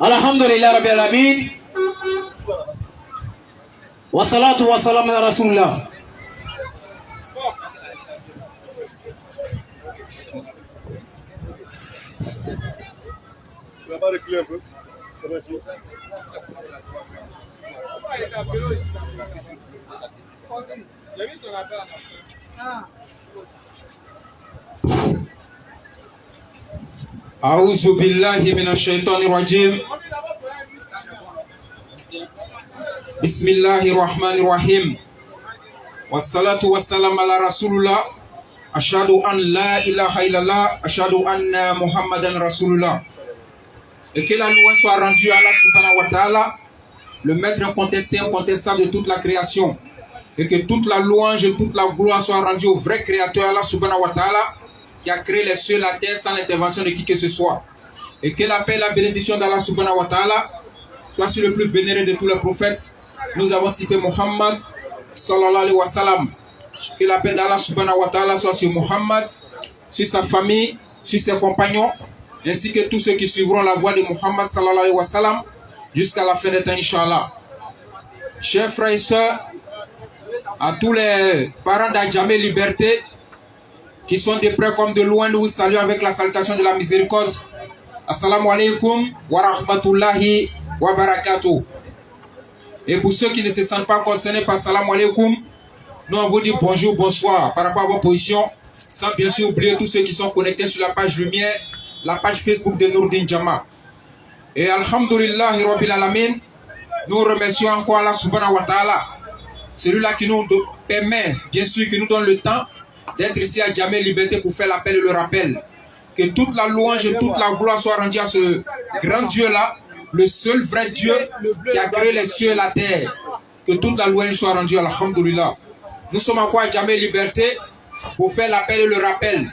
Alhamdulillah Rabbil Alamin. Wa salatu wa salam ala Rasulullah. On va pas reculer un peu. Ça va être long. أعوذ بالله من الشيطان الرجيم. بسم الله الرحمن الرحيم. والصلاة والسلام على رسول الله. أشهد أن لا إله إلا الله. أشهد أن محمدا رسول الله. Et que la louange soit rendue à Allah subhanahu wa ta'ala, le maître incontesté, incontestable de toute la création. Et que toute la louange et toute la gloire soit rendue au vrai créateur Allah subhanahu wa ta'ala, qui a créé les cieux et la terre sans l'intervention de qui que ce soit. Et que la paix et la bénédiction d'Allah subhanahu wa ta'ala soit sur le plus vénéré de tous les prophètes. Nous avons cité Muhammad sallallahu alayhi wa sallam. Que la paix d'Allah subhanahu wa ta'ala soit sur Muhammad, sur sa famille, sur ses compagnons, ainsi que tous ceux qui suivront la voie de Muhammad sallallahu alayhi wa sallam jusqu'à la fin des temps, Inch'Allah. Chers frères et sœurs, à tous les parents d'Adjamé Liberté, qui sont de près comme de loin, nous vous saluons avec la salutation de la miséricorde. Assalamu alaikum wa rahmatullahi wa barakatuh. Et pour ceux qui ne se sentent pas concernés par Assalamu alaikum, nous on vous dit bonjour, bonsoir par rapport à vos positions, sans bien sûr oublier tous ceux qui sont connectés sur la page Lumière, la page Facebook de Nourdin Jama. Et Alhamdulillah Rabbil Alamin, nous remercions encore Allah subhanahu wa ta'ala, celui-là qui nous permet, bien sûr, qui nous donne le temps d'être ici à Djamé Liberté pour faire l'appel et le rappel. Que toute la louange et toute la gloire soit rendue à ce grand Dieu-là, le seul vrai Dieu qui a créé les cieux et la terre. Que toute la louange soit rendue à l'Alhamdulillah. Nous sommes encore à Djamé Liberté pour faire l'appel et le rappel.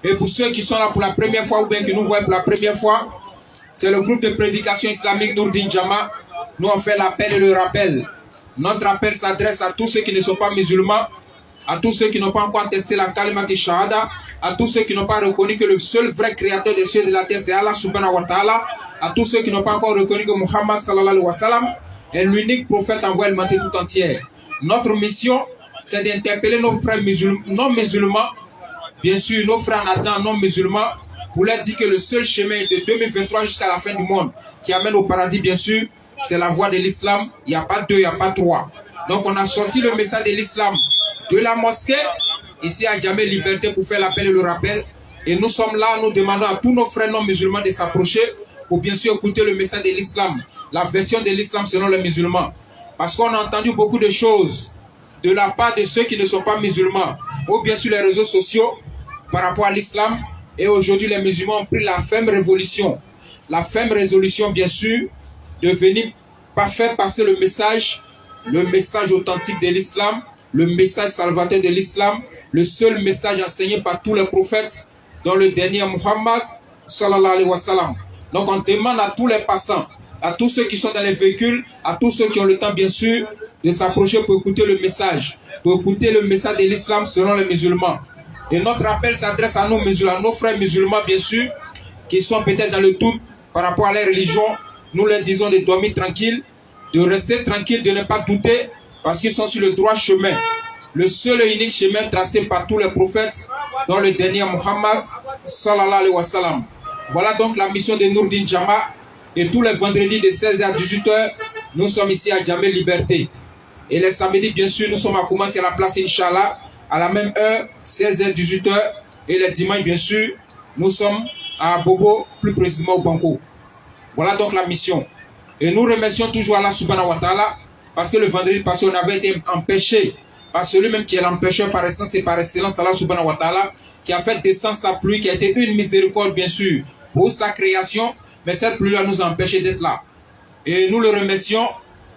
Et pour ceux qui sont là pour la première fois ou bien qui nous voient pour la première fois, c'est le groupe de prédication islamique Nourdin Jama. Nous on fait l'appel et le rappel. Notre appel s'adresse à tous ceux qui ne sont pas musulmans, à tous ceux qui n'ont pas encore testé la kalimati shahada, à tous ceux qui n'ont pas reconnu que le seul vrai créateur des cieux et de la terre c'est Allah subhanahu wa ta'ala, à tous ceux qui n'ont pas encore reconnu que Muhammad sallallahu alayhi wa sallam est l'unique prophète envoyé à l'humanité tout entière. Notre mission, c'est d'interpeller nos frères non musulmans, bien sûr nos frères natans non musulmans, pour leur dire que le seul chemin de 2023 jusqu'à la fin du monde qui amène au paradis, bien sûr, c'est la voie de l'islam. Il n'y a pas deux, il n'y a pas trois. Donc on a sorti le message de l'islam de la mosquée, ici à Djamé Liberté, pour faire l'appel et le rappel. Et nous sommes là, nous demandons à tous nos frères non musulmans de s'approcher pour bien sûr écouter le message de l'islam, la version de l'islam selon les musulmans. Parce qu'on a entendu beaucoup de choses de la part de ceux qui ne sont pas musulmans, ou bien sur les réseaux sociaux, par rapport à l'islam. Et aujourd'hui, les musulmans ont pris la ferme révolution. La ferme résolution, bien sûr, de venir faire passer le message authentique de l'islam, le message salvateur de l'islam, le seul message enseigné par tous les prophètes, dont le dernier Muhammad sallallahu alayhi wa sallam. Donc on demande à tous les passants, à tous ceux qui sont dans les véhicules, à tous ceux qui ont le temps bien sûr, de s'approcher pour écouter le message de l'islam selon les musulmans. Et notre appel s'adresse à nos musulmans, à nos frères musulmans bien sûr, qui sont peut-être dans le doute par rapport à leur religion. Nous leur disons de dormir tranquille, de rester tranquille, de ne pas douter, parce qu'ils sont sur le droit chemin. Le seul et unique chemin tracé par tous les prophètes, dont le dernier Muhammad sallallahu alayhi wa sallam. Voilà donc la mission de Nourdin Jama. Et tous les vendredis de 16h à 18h, nous sommes ici à Djamé Liberté. Et les samedis, bien sûr, nous sommes à commencer à la place Inch'Allah, à la même heure, 16h, 18h. Et les dimanches, bien sûr, nous sommes à Bobo, plus précisément au Banco. Voilà donc la mission. Et nous remercions toujours Allah subhanahu wa ta'ala, parce que le vendredi passé, on avait été empêché par celui-même qui est l'empêcheur par essence et par excellence, Allah subhanahu wa ta'ala, qui a fait descendre sa pluie, qui a été une miséricorde, bien sûr, pour sa création, mais cette pluie-là nous a empêché d'être là. Et nous le remercions,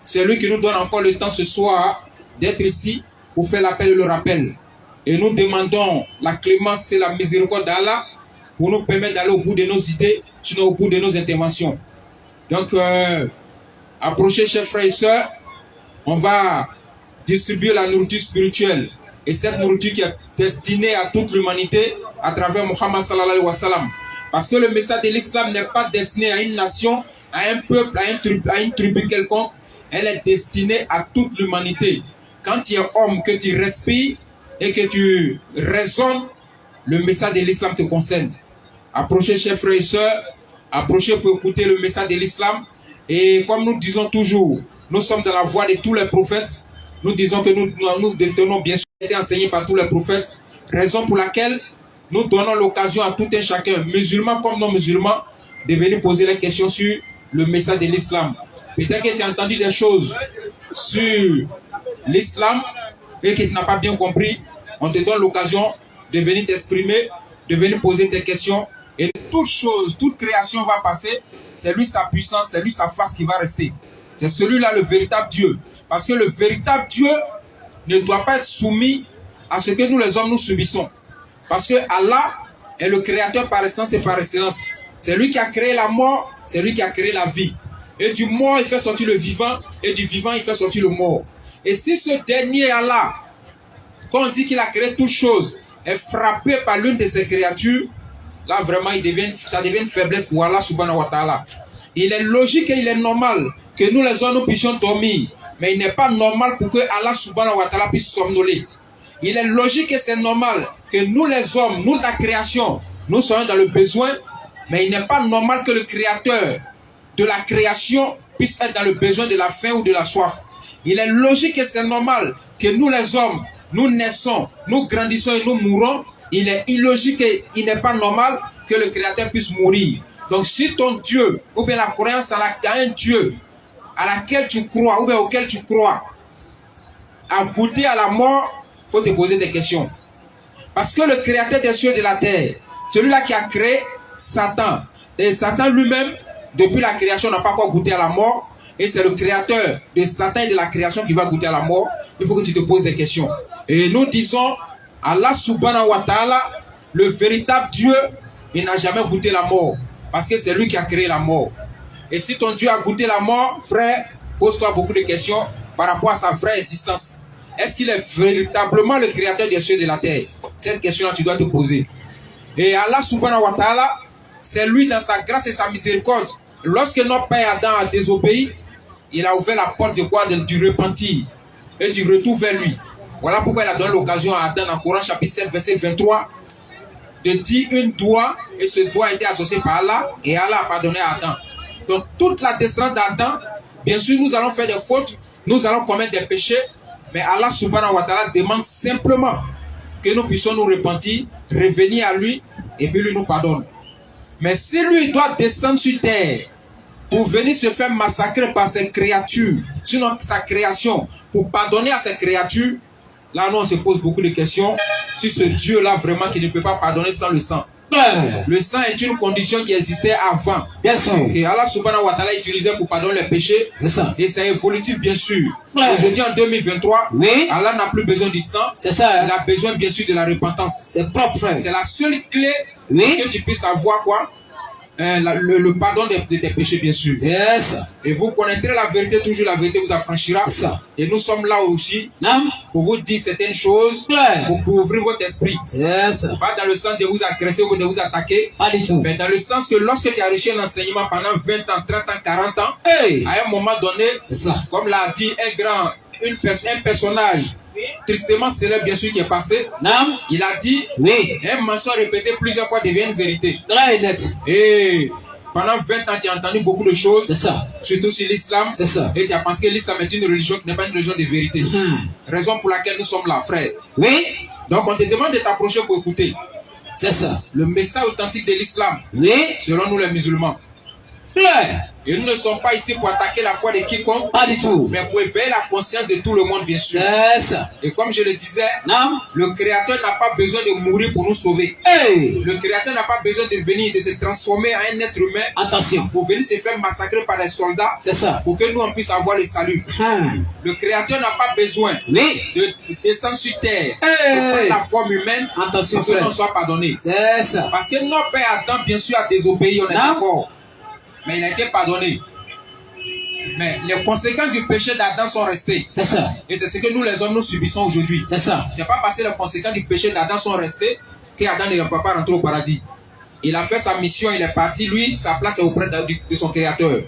c'est lui qui nous donne encore le temps ce soir d'être ici pour faire l'appel et le rappel. Et nous demandons la clémence et la miséricorde d'Allah pour nous permettre d'aller au bout de nos idées, sinon au bout de nos interventions. Donc, approchez, chers frères et sœurs, on va distribuer la nourriture spirituelle. Et cette nourriture qui est destinée à toute l'humanité à travers Muhammad sallallahu alayhi wa sallam. Parce que le message de l'islam n'est pas destiné à une nation, à un peuple, à une tribu quelconque. Elle est destinée à toute l'humanité. Quand tu es homme, que tu respires et que tu raisonnes, le message de l'islam te concerne. Approchez, chers frères et sœurs, approchez pour écouter le message de l'islam. Et comme nous disons toujours, nous sommes dans la voie de tous les prophètes. Nous disons que nous détenons bien sûr été enseigné par tous les prophètes. Raison pour laquelle nous donnons l'occasion à tout un chacun, musulman comme non musulman, de venir poser les questions sur le message de l'islam. Peut-être que tu as entendu des choses sur l'islam et que tu n'as pas bien compris. On te donne l'occasion de venir t'exprimer, de venir poser tes questions. Et toute chose, toute création va passer. C'est lui sa puissance, c'est lui sa face qui va rester. C'est celui-là le véritable Dieu. Parce que le véritable Dieu ne doit pas être soumis à ce que nous les hommes nous subissons. Parce que Allah est le créateur par essence et par excellence. C'est lui qui a créé la mort, c'est lui qui a créé la vie. Et du mort, il fait sortir le vivant, et du vivant, il fait sortir le mort. Et si ce dernier Allah, quand on dit qu'il a créé toutes choses, est frappé par l'une de ses créatures, là vraiment, ça devient une faiblesse pour Allah subhanahu wa ta'ala. Il est logique et il est normal que nous les hommes, nous puissions dormir. Mais il n'est pas normal pour que Allah subhanahu wa ta'ala puisse somnoler. Il est logique et c'est normal que nous les hommes, nous la création, nous soyons dans le besoin. Mais il n'est pas normal que le créateur de la création puisse être dans le besoin de la faim ou de la soif. Il est logique et c'est normal que nous les hommes, nous naissons, nous grandissons et nous mourons. Il est illogique et il n'est pas normal que le créateur puisse mourir. Donc si ton Dieu, ou bien la croyance à un Dieu à laquelle tu crois, ou bien auquel tu crois, a goûté à la mort, il faut te poser des questions. Parce que le créateur des cieux et de la terre, celui-là qui a créé Satan, et Satan lui-même, depuis la création, n'a pas encore goûté à la mort, et c'est le créateur de Satan et de la création qui va goûter à la mort. Il faut que tu te poses des questions. Et nous disons, Allah subhanahu wa ta'ala, le véritable Dieu, il n'a jamais goûté la mort, parce que c'est lui qui a créé la mort. Et si ton Dieu a goûté la mort, frère, pose-toi beaucoup de questions par rapport à sa vraie existence. Est-ce qu'il est véritablement le créateur des cieux et de la terre? Cette question-là, tu dois te poser. Et Allah subhanahu wa ta'ala, c'est lui dans sa grâce et sa miséricorde. Lorsque notre père Adam a désobéi, il a ouvert la porte de quoi? Du repentir et du retour vers lui. Voilà pourquoi il a donné l'occasion à Adam dans Coran chapitre 7, verset 23, de dire une doigt, et ce doigt a été associé par Allah, et Allah a pardonné à Adam. Donc toute la descendance d'Adam, bien sûr nous allons faire des fautes, nous allons commettre des péchés, mais Allah subhanahu wa ta'ala demande simplement que nous puissions nous repentir, revenir à lui, et puis lui nous pardonne. Mais si lui doit descendre sur terre pour venir se faire massacrer par ses créatures, sinon sa création, pour pardonner à ses créatures, là nous on se pose beaucoup de questions sur ce Dieu-là vraiment qui ne peut pas pardonner sans le sang. Le sang est une condition qui existait avant. Bien sûr. Et Allah subhanahu wa ta'ala utilisait pour pardonner les péchés. C'est ça. Et c'est évolutif bien sûr. Aujourd'hui en 2023, oui, Allah n'a plus besoin du sang. C'est ça. Il a besoin bien sûr de la repentance. C'est propre, frère. C'est la seule clé oui, que tu puisses avoir quoi? Le pardon de tes péchés bien sûr. Yes. Et vous connaîtrez la vérité, toujours la vérité vous affranchira. C'est ça. Et nous sommes là aussi Non. pour vous dire certaines choses, pour ouvrir votre esprit. Yes. Pas dans le sens de vous agresser ou de vous attaquer, Pas du tout. mais dans le sens que lorsque tu as reçu un enseignement pendant 20 ans, 30 ans, 40 ans, Hey. à un moment donné, C'est ça. comme l'a dit un personnage tristement célèbre bien sûr qui est passé, Non. il a dit, Oui. un mensonge répété plusieurs fois devient une vérité. Là et net. Et pendant 20 ans, tu as entendu beaucoup de choses, C'est ça. surtout sur l'islam, C'est ça. et tu as pensé que l'islam est une religion qui n'est pas une religion de vérité. Raison pour laquelle nous sommes là, frère. Oui. Donc on te demande de t'approcher pour écouter C'est ça. le message authentique de l'islam, Oui. selon nous les musulmans. Claire. Et nous ne sommes pas ici pour attaquer la foi de quiconque, Pas du tout. mais pour éveiller la conscience de tout le monde, bien sûr. C'est ça. Et comme je le disais, Non. le Créateur n'a pas besoin de mourir pour nous sauver. Hey. Le Créateur n'a pas besoin de venir, de se transformer en un être humain Attention. pour venir se faire massacrer par les soldats, C'est ça. pour que nous on puisse avoir le salut. Le Créateur n'a pas besoin Oui. de descendre sur terre pour Hey. prendre la forme humaine Attention, pour que frère. l'on soit pardonné. C'est ça. Parce que notre père Adam, bien sûr, a désobéi, on est Non. d'accord. Mais il a été pardonné. Mais les conséquences du péché d'Adam sont restées. C'est ça. Et c'est ce que nous les hommes nous subissons aujourd'hui. C'est ça. C'est pas parce que les conséquences du péché d'Adam sont restées qu'Adam ne va pas rentrer au paradis. Il a fait sa mission, il est parti. Lui, sa place est auprès de son Créateur.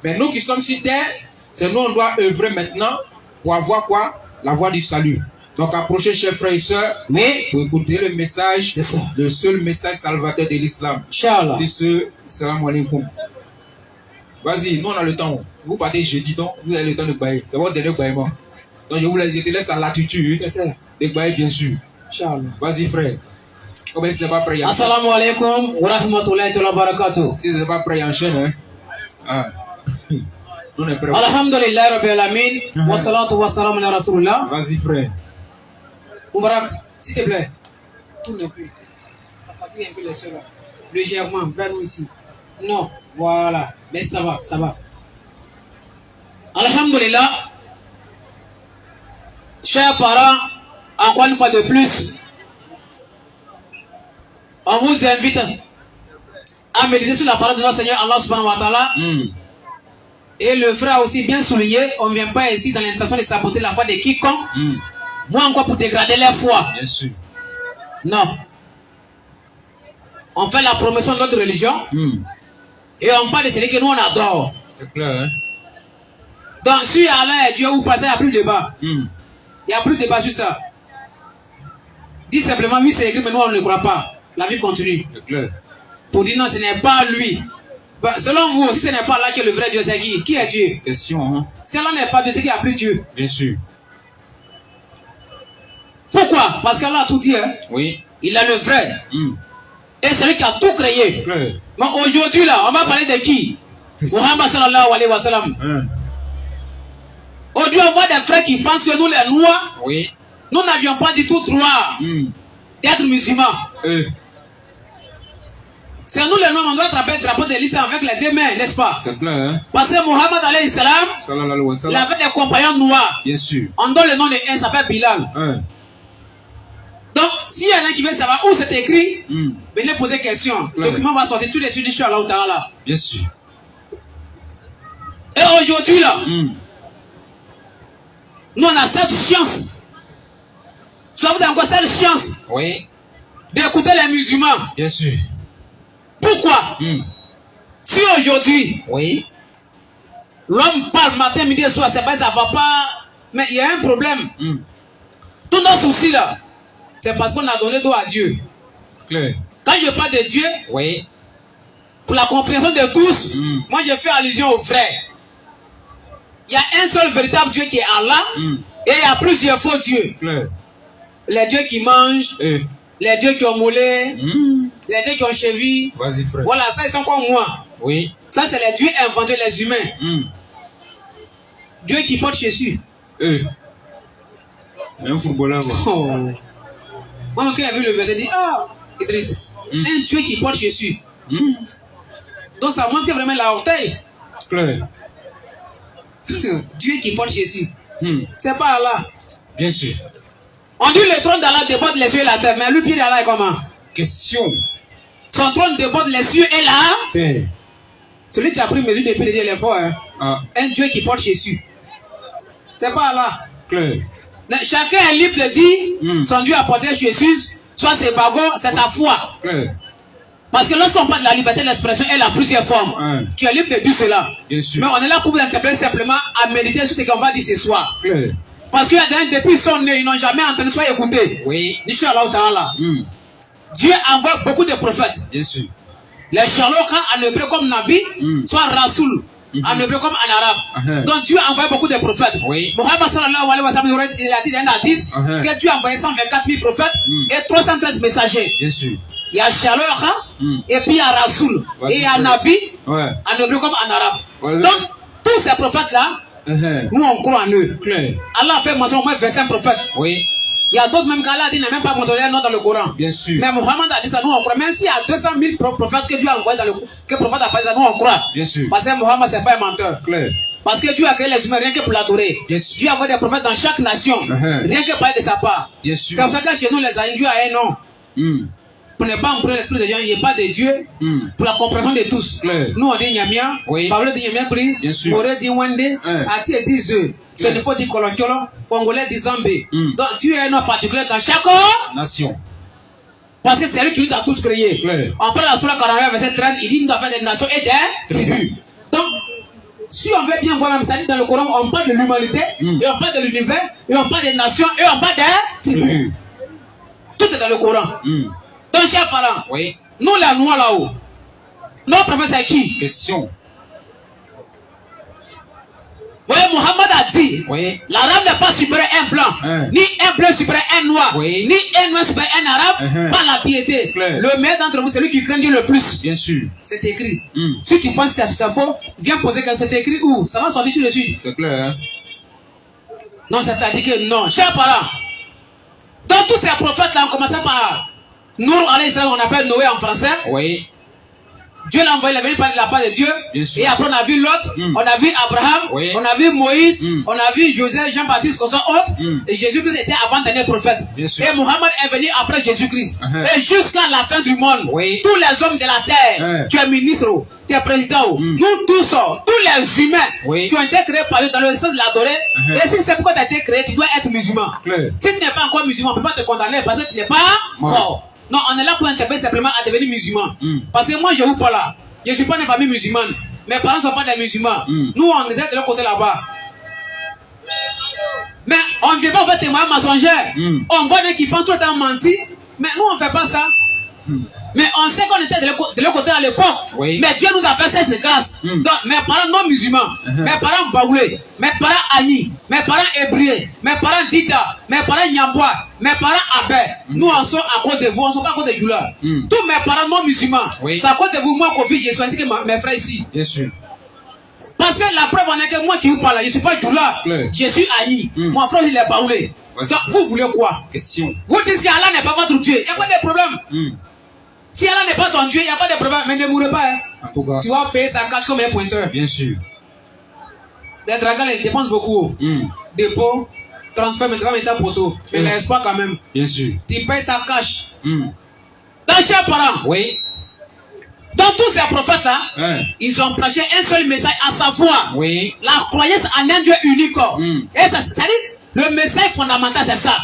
Mais nous qui sommes sur terre, c'est nous, on doit œuvrer maintenant pour avoir quoi? La voie du salut. Donc approchez, chers frères et sœurs, Oui. pour écouter le message, C'est ça. le seul message salvateur de l'islam. Inch'Allah. C'est ce salam alaikum. Vas-y, nous on a le temps. Vous partez jeudi, donc vous avez le temps de bailler. C'est votre dernier baillement. Donc je te laisse à l'attitude C'est ça. de bailler, bien sûr. Inch'Allah. Vas-y, frère. Comme ce n'est pas prêt, Assalamu alaikum wa rahmatullahi wa barakatuh. si ce n'est pas prêt, enchaîne. Hein? Ah. Nous on est prêt. Alhamdulillah Rabbil Alamin. Wa salatu wa salam ala Rasulullah. Vas-y, frère. Moubarak, s'il te plaît. Tourne un peu. Ça fatigue un peu les soeurs là. Légèrement, vers nous ici. Non, voilà. Mais ça va, ça va. Alhamdulillah. Chers parents, encore une fois de plus, on vous invite à méditer sur la parole de notre Seigneur Allah subhanahu wa ta'ala. Et le frère a aussi bien souligné, on ne vient pas ici dans l'intention de saboter la foi de quiconque. Moi encore pour dégrader leur foi. Bien sûr. Non. On fait la promotion de notre religion. Et on parle de celui que nous on adore. C'est clair, hein? Donc si Allah est Dieu ou pas ça, il n'y a plus de débat. Hmm. Il n'y a plus de débat sur ça. Dis simplement oui c'est écrit mais nous on ne le croit pas. La vie continue. C'est clair. Pour dire non ce n'est pas lui. Ben, selon vous, si ce n'est pas là que le vrai Dieu c'est qui? Qui est Dieu? Question, hein? Si Allah n'est pas Dieu, c'est qui a plus Dieu? Bien sûr. Pourquoi? Parce qu'Allah a tout dit. Hein? Oui. Il a le vrai. Et c'est lui qui a tout créé. Clair. Mais aujourd'hui là, on va parler de qui? Muhammad sallallahu alayhi wa sallam. Aujourd'hui on voit des frères qui pensent que nous les noirs, Oui. nous n'avions pas du tout droit d'être musulmans. C'est nous les noirs, on doit attraper le drapeau de l'islam avec les deux mains, n'est-ce pas? C'est clair, hein? Parce que Muhammad alayhi salam, Sallallahu alayhi wa il sallam. avait des compagnons noirs. Bien sûr. On donne le nom de un, s'appelle Bilal. Donc, s'il y en a qui veut savoir où c'est écrit, venez poser question. Le document va sortir tous les sujets sur Allah Ta'ala. Bien sûr. Et aujourd'hui là, nous on a cette chance. Soit vous avez encore cette chance Oui. d'écouter les musulmans. Bien sûr. Pourquoi? Si aujourd'hui, Oui. l'homme parle matin, midi et soir, c'est pas ça va pas. Mais il y a un problème. Tous nos soucis là, c'est parce qu'on a donné dos à Dieu. Clair. Quand je parle de Dieu, Oui. pour la compréhension de tous, moi je fais allusion aux frères. Il y a un seul véritable Dieu qui est Allah, et il y a plusieurs faux dieux. Clair. Les dieux qui mangent, les dieux qui ont mollet, les dieux qui ont cheville. Vas-y, frère. Voilà, ça ils sont comme moi. Oui. Ça c'est les dieux inventés, les humains. Dieu qui porte Jésus. Un footballeur. Oh. Moi, quand j'ai vu le verset, j'ai dit, ah, Idriss, un Dieu qui porte Jésus. Donc ça montre vraiment la orteille. Clair. Dieu qui porte Jésus. C'est pas Allah. Bien sûr. On dit le trône d'Allah déborde les cieux et la terre, mais lui, pied d'Allah est comment? Question. Son trône déborde les cieux et la Père. Celui qui a pris mesure de pédérer les forts, hein? Ah. Un Dieu qui porte Jésus. C'est pas Allah. Clair. Chacun est libre de dire son Dieu a porté Jésus, soit c'est bagot, c'est ta foi. Clair. Parce que lorsqu'on parle de la liberté d'expression, elle a plusieurs formes. Tu es libre de dire cela. Bien sûr. Mais on est là pour vous interpeller simplement à méditer sur ce qu'on va dire ce soir. Clair. Parce qu'il y a des gens, depuis son nez, ils n'ont jamais entendu soit écouté. Oui. Inch'Allah ta'ala. Dieu envoie beaucoup de prophètes. Bien sûr. Les charlatans en hébreu comme Nabi, soit Rasoul, en hébreu comme en arabe. Donc Dieu a envoyé beaucoup de prophètes. Oui. Mohammed sallallahu alayhi wa sallam, il a dit dans un hadith que Dieu a envoyé 124 000 prophètes et 313 messagers. Bien sûr. Il y a Charlatans, et puis il y a Rasoul, et il y a Nabi, en hébreu comme en arabe. Donc, tous ces prophètes-là, nous on croit en eux. Clair. Allah a fait mention au moins 25 prophètes. Oui. Il y a d'autres même qu'Allah a dit n'a même pas mentionné un nom dans le Coran. Bien sûr. Mais Mohammed a dit ça, nous on croit. Même s'il y a 200 000 prophètes que Dieu a envoyés dans le que prophète a parlé ça, nous on croit. Bien sûr. Parce que Mohammed c'est pas un menteur. Clair. Parce que Dieu a créé les humains rien que pour l'adorer. Bien sûr. Dieu a envoyé des prophètes dans chaque nation. Rien que parler de sa part. Bien sûr. C'est pour ça que chez nous les aïeux, Dieu a un nom. Pour ne pas embrasser l'esprit de Dieu, il n'y a pas de Dieu pour la compréhension de tous. Clair. Nous on dit Nyamia, Oui. Pablo dit Nyamia Kuli, Bien sûr. Moré dit Wende, Ati dit Zeu, Sénéfo dit Kolontiolo, Congolais dit Zambé. Donc Dieu est un nom particulier dans chaque Nation. Parce que c'est lui qui nous a tous créés. On parle dans la Sourate 49, verset 13, il dit nous avons des nations et des tribus. Donc, si on veut bien voir même ça dit dans le Coran, on parle de l'humanité, et on parle de l'univers, et on parle des nations, et on parle des tribus. Tout est dans le Coran. Donc, chers parents, nous la noix là-haut, notre prophète c'est qui? Question. Oui, Mohammed a dit, l'arabe n'est pas supérieur à un blanc, ni un blanc supérieur à un noir, ni un noir supérieur à un arabe, par la piété. Le meilleur d'entre vous, c'est lui qui craint Dieu le plus. Bien sûr. C'est écrit. Si tu penses que c'est faux, viens poser que c'est écrit où? Ça va sortir tout de suite. C'est clair. Hein? Non, c'est-à-dire que non. Chers parents, dans tous ces prophètes-là, on commençait par Nour alayhi salam, on appelle Noé en français. Oui. Dieu l'a envoyé, il est venu parler de la part de Dieu. Et après, on a vu l'autre, on a vu Abraham, on a vu Moïse, on a vu Joseph, Jean-Baptiste, comme ça, autres. Et Jésus-Christ était avant-dernier prophète. Et Mohammed est venu après Jésus-Christ. Et jusqu'à la fin du monde, tous les hommes de la terre, tu es ministre, tu es président, nous tous, tous les humains qui ont été créés par Dieu dans le sens de l'adorer. Et si c'est pourquoi tu as été créé, tu dois être musulman. Si tu n'es pas encore musulman, on ne peut pas te condamner parce que tu n'es pas mort. Non, on est là pour interpeller simplement à devenir musulman. Parce que moi, je ne vous pas là. Je ne suis pas une famille musulmane. Mes parents ne sont pas des musulmans. Nous, on est de l'autre côté là-bas. Mais on ne vient pas faire témoignage mensongère. On voit des qui pensent tout le temps mentir. Mais nous, on ne fait pas ça. Mais on sait qu'on était de l'autre côté à l'époque. Mais Dieu nous a fait cette grâce. Donc, mes parents non musulmans, mes parents baoulés, mes parents Agni, mes parents hébrieux, mes parents Dita, mes parents Nyambois, mes parents Abé, nous en sommes à cause de vous, on ne sommes pas à cause de Djoula. Tous mes parents non musulmans, c'est à cause de vous, moi, Kofi, je suis ainsi que mes frères ici. Bien sûr. Parce que la preuve en est que moi qui vous parle, je ne suis pas Djoula, je suis Agni. Mon frère, il est baoulé. Donc, vous voulez quoi? Question. Vous dites qu'Allah n'est pas votre Dieu, il n'y a pas de problème. Si Allah n'est pas ton Dieu, il n'y a pas de problème, mais ne mourrez pas. Hein. Tu vas payer sa cash comme un pointeur. Bien sûr. Les dragons, ils dépensent beaucoup. Dépôt, transfert, mais tu vas mettre ta poteau. Mais l'espoir quand même. Bien sûr. Tu payes sa cash. Dans chers parents, dans tous ces prophètes-là, ils ont prêché un seul message, à savoir la croyance en un Dieu unique. Et ça dit, le message fondamental, c'est ça.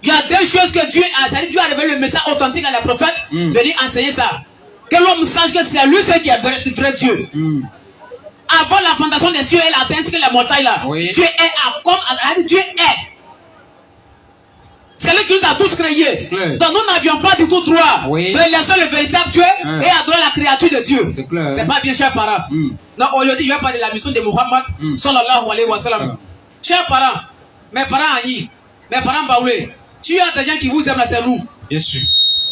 Il y a deux choses que Dieu a, c'est-à-dire Dieu a révélé le message authentique à la prophète, venir enseigner ça. Que l'homme sache que c'est lui qui est vrai Dieu. Avant la fondation des cieux et la terre, que les montagnes là, Dieu est comme Dieu est. C'est lui qui nous a tous créés. Donc nous n'avions pas du tout droit de laisser le véritable Dieu et adorer la créature de Dieu. C'est pas bien, chers parents. Donc aujourd'hui, je vais parler de la mission de Muhammad sallallahu alayhi wa sallam. Chers parents, mes parents Agni, mes parents Baoulé, tu as des gens qui vous aiment là, c'est nous. Bien sûr.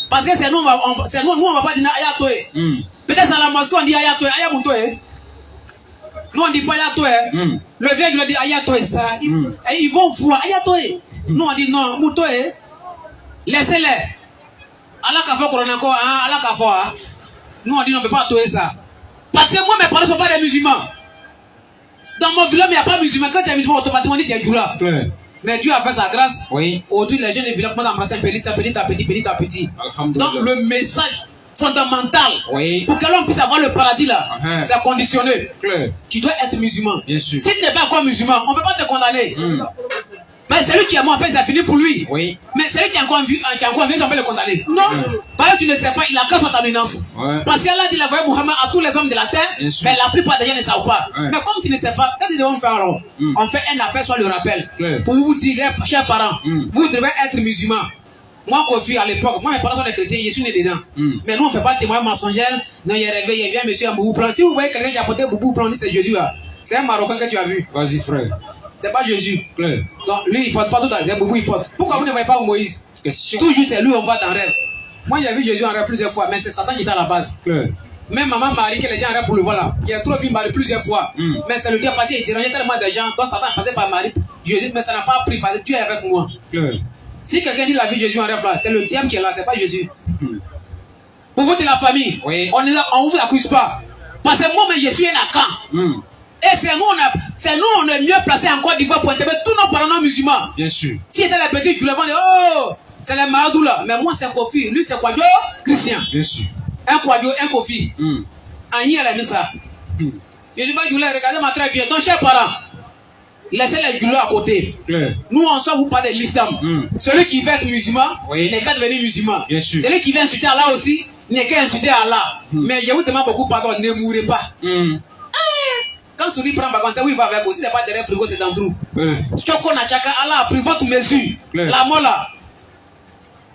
Parce que c'est nous, on va pas dire Ayatoé. Peut-être dans la mosquée, on dit Ayatoé, Ayamutoé. Nous, on dit pas Ayatoé. Le vieux, il leur dit Ayatoé, ça. Ils vont voir Ayatoé. Nous, on dit non, Moutoé. Laissez-les. Allah Kafo, Corona, Allah Kafo. Nous, on dit non, on ne peut pas toyer ça. Parce que moi, mes parents ne sont pas des musulmans. Dans mon village, il n'y a pas de musulmans. Quand tu es musulman, automatiquement, on dit que tu es Djoula. Mais Dieu a fait sa grâce. Aujourd'hui, les jeunes du village commencent à embrasser petit à petit. Donc, le message fondamental pour que l'homme puisse avoir le paradis là, c'est conditionné. Tu dois être musulman. Si tu n'es pas encore musulman, on ne peut pas te condamner. C'est lui qui est mort, après ça finit pour lui. Mais c'est lui qui est encore vieux, on peut le condamner. Non, parce que tu ne sais pas, il a qu'à faire ta menace. Parce qu'Allah dit la voie Muhammad à tous les hommes de la terre, mais la plupart des gens ne savent pas. Mais comme tu ne sais pas, qu'est-ce que nous devons faire alors? On fait un appel sur le rappel. Pour vous dire, chers parents, vous devez être musulmans. Moi, Kofi, à l'époque, moi, mes parents sont des chrétiens, je suis né dedans. Mais nous, on ne fait pas de témoignage mensongère. Non, il est réveillé, il vient, monsieur, un boubou plan. Si vous voyez quelqu'un qui a porté un boubou plan, c'est Jésus là. C'est un Marocain que tu as vu. Vas-y, frère. C'est pas Jésus. Donc lui, il porte pas tout dans les boubou, il porte. Pourquoi vous ne voyez pas Moïse? Question. Toujours c'est lui, on voit dans rêve. Moi, j'ai vu Jésus en rêve plusieurs fois, mais c'est Satan qui est à la base. Même maman Marie, que les gens en rêve pour le voir là. Il a trop vu Marie plusieurs fois. Mais c'est le diable parce qu'il dérangeait tellement de gens. Donc Satan est passé par Marie, Jésus, mais ça n'a pas pris parce que Dieu est avec moi. Si quelqu'un dit la vie de Jésus en rêve là, c'est le diable qui est là, c'est pas Jésus. Pour vous de la famille, on vous accuse pas. Parce que moi, je suis un Akan. Et c'est nous, on est mieux placés en Côte d'Ivoire pour intervenir tous nos parents musulmans. Bien sûr. Si c'était les petits, tu les vends, oh, c'est les Maradou là. Mais moi, c'est Kofi. Lui, c'est Kwadjo, Christian. Bien sûr. Un Kwadjo, un Kofi. Annie, elle a mis ça. Je dis pas, regardez-moi très bien. Donc, chers parents, laissez les goulots à côté. Nous, en soi, vous parlez de l'islam. Celui qui veut être musulman, n'est qu'à devenir musulman. Celui qui veut insulter Allah aussi, n'est qu'à insulter Allah. Mais je vous demande beaucoup pardon, ne mourrez pas. Quand celui prend vacances, oui, il va avec vous. Si ce n'est pas derrière le frigo, c'est dans le trou. Choko na chaka, Allah a pris votre mesure. La mort là.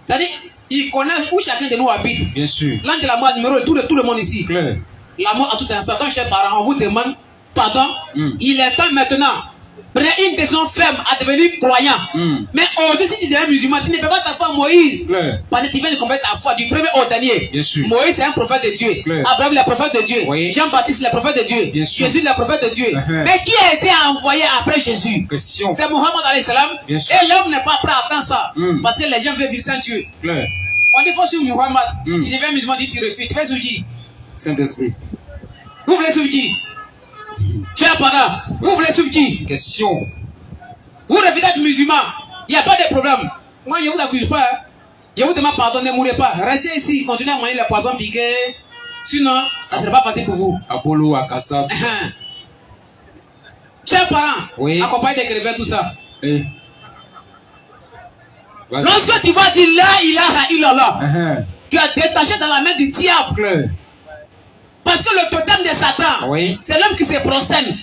C'est-à-dire, il connaît où chacun de nous habite. Bien sûr. L'ange de la mort numéro tout le monde ici. La mort à tout instant. Donc, chers parents, on vous demande pardon. Il est temps maintenant. Prenez une décision ferme à devenir croyant. Mais aujourd'hui, si tu deviens musulman, tu ne peux pas ta foi Moïse. Parce que tu viens de combattre ta foi du premier au dernier. Moïse, c'est un prophète de Dieu. Abraham, le prophète de Dieu. Jean-Baptiste, le prophète de Dieu. Jésus, le prophèet de Dieu. Mais qui a été envoyé après Jésus? C'est Mohammed alayhi salam. Et l'homme n'est pas prêt à attendre ça. Parce que les gens veulent du Saint-Dieu. On dit faut sur Mohammed. Tu deviens musulman, dit tu refuses. Tu fais sur qui? Saint-Esprit. Vous voulez suivre qui? Chers parents, vous voulez suivre qui? Question. Vous refusez d'être musulman. Il n'y a pas de problème. Moi, je ne vous accuse pas. Hein. Je vous demande pardon, ne mourrez pas. Restez ici, continuez à manger les poissons piqués. Sinon, ça ne sera pas facile pour vous. Apollo, Akassab. Chers parents, accompagnez des crevettes, tout ça. Lorsque tu vas dire la ilaha illallah, tu as détaché dans la main du diable. Parce que le totem de Satan, c'est l'homme qui se prosterne.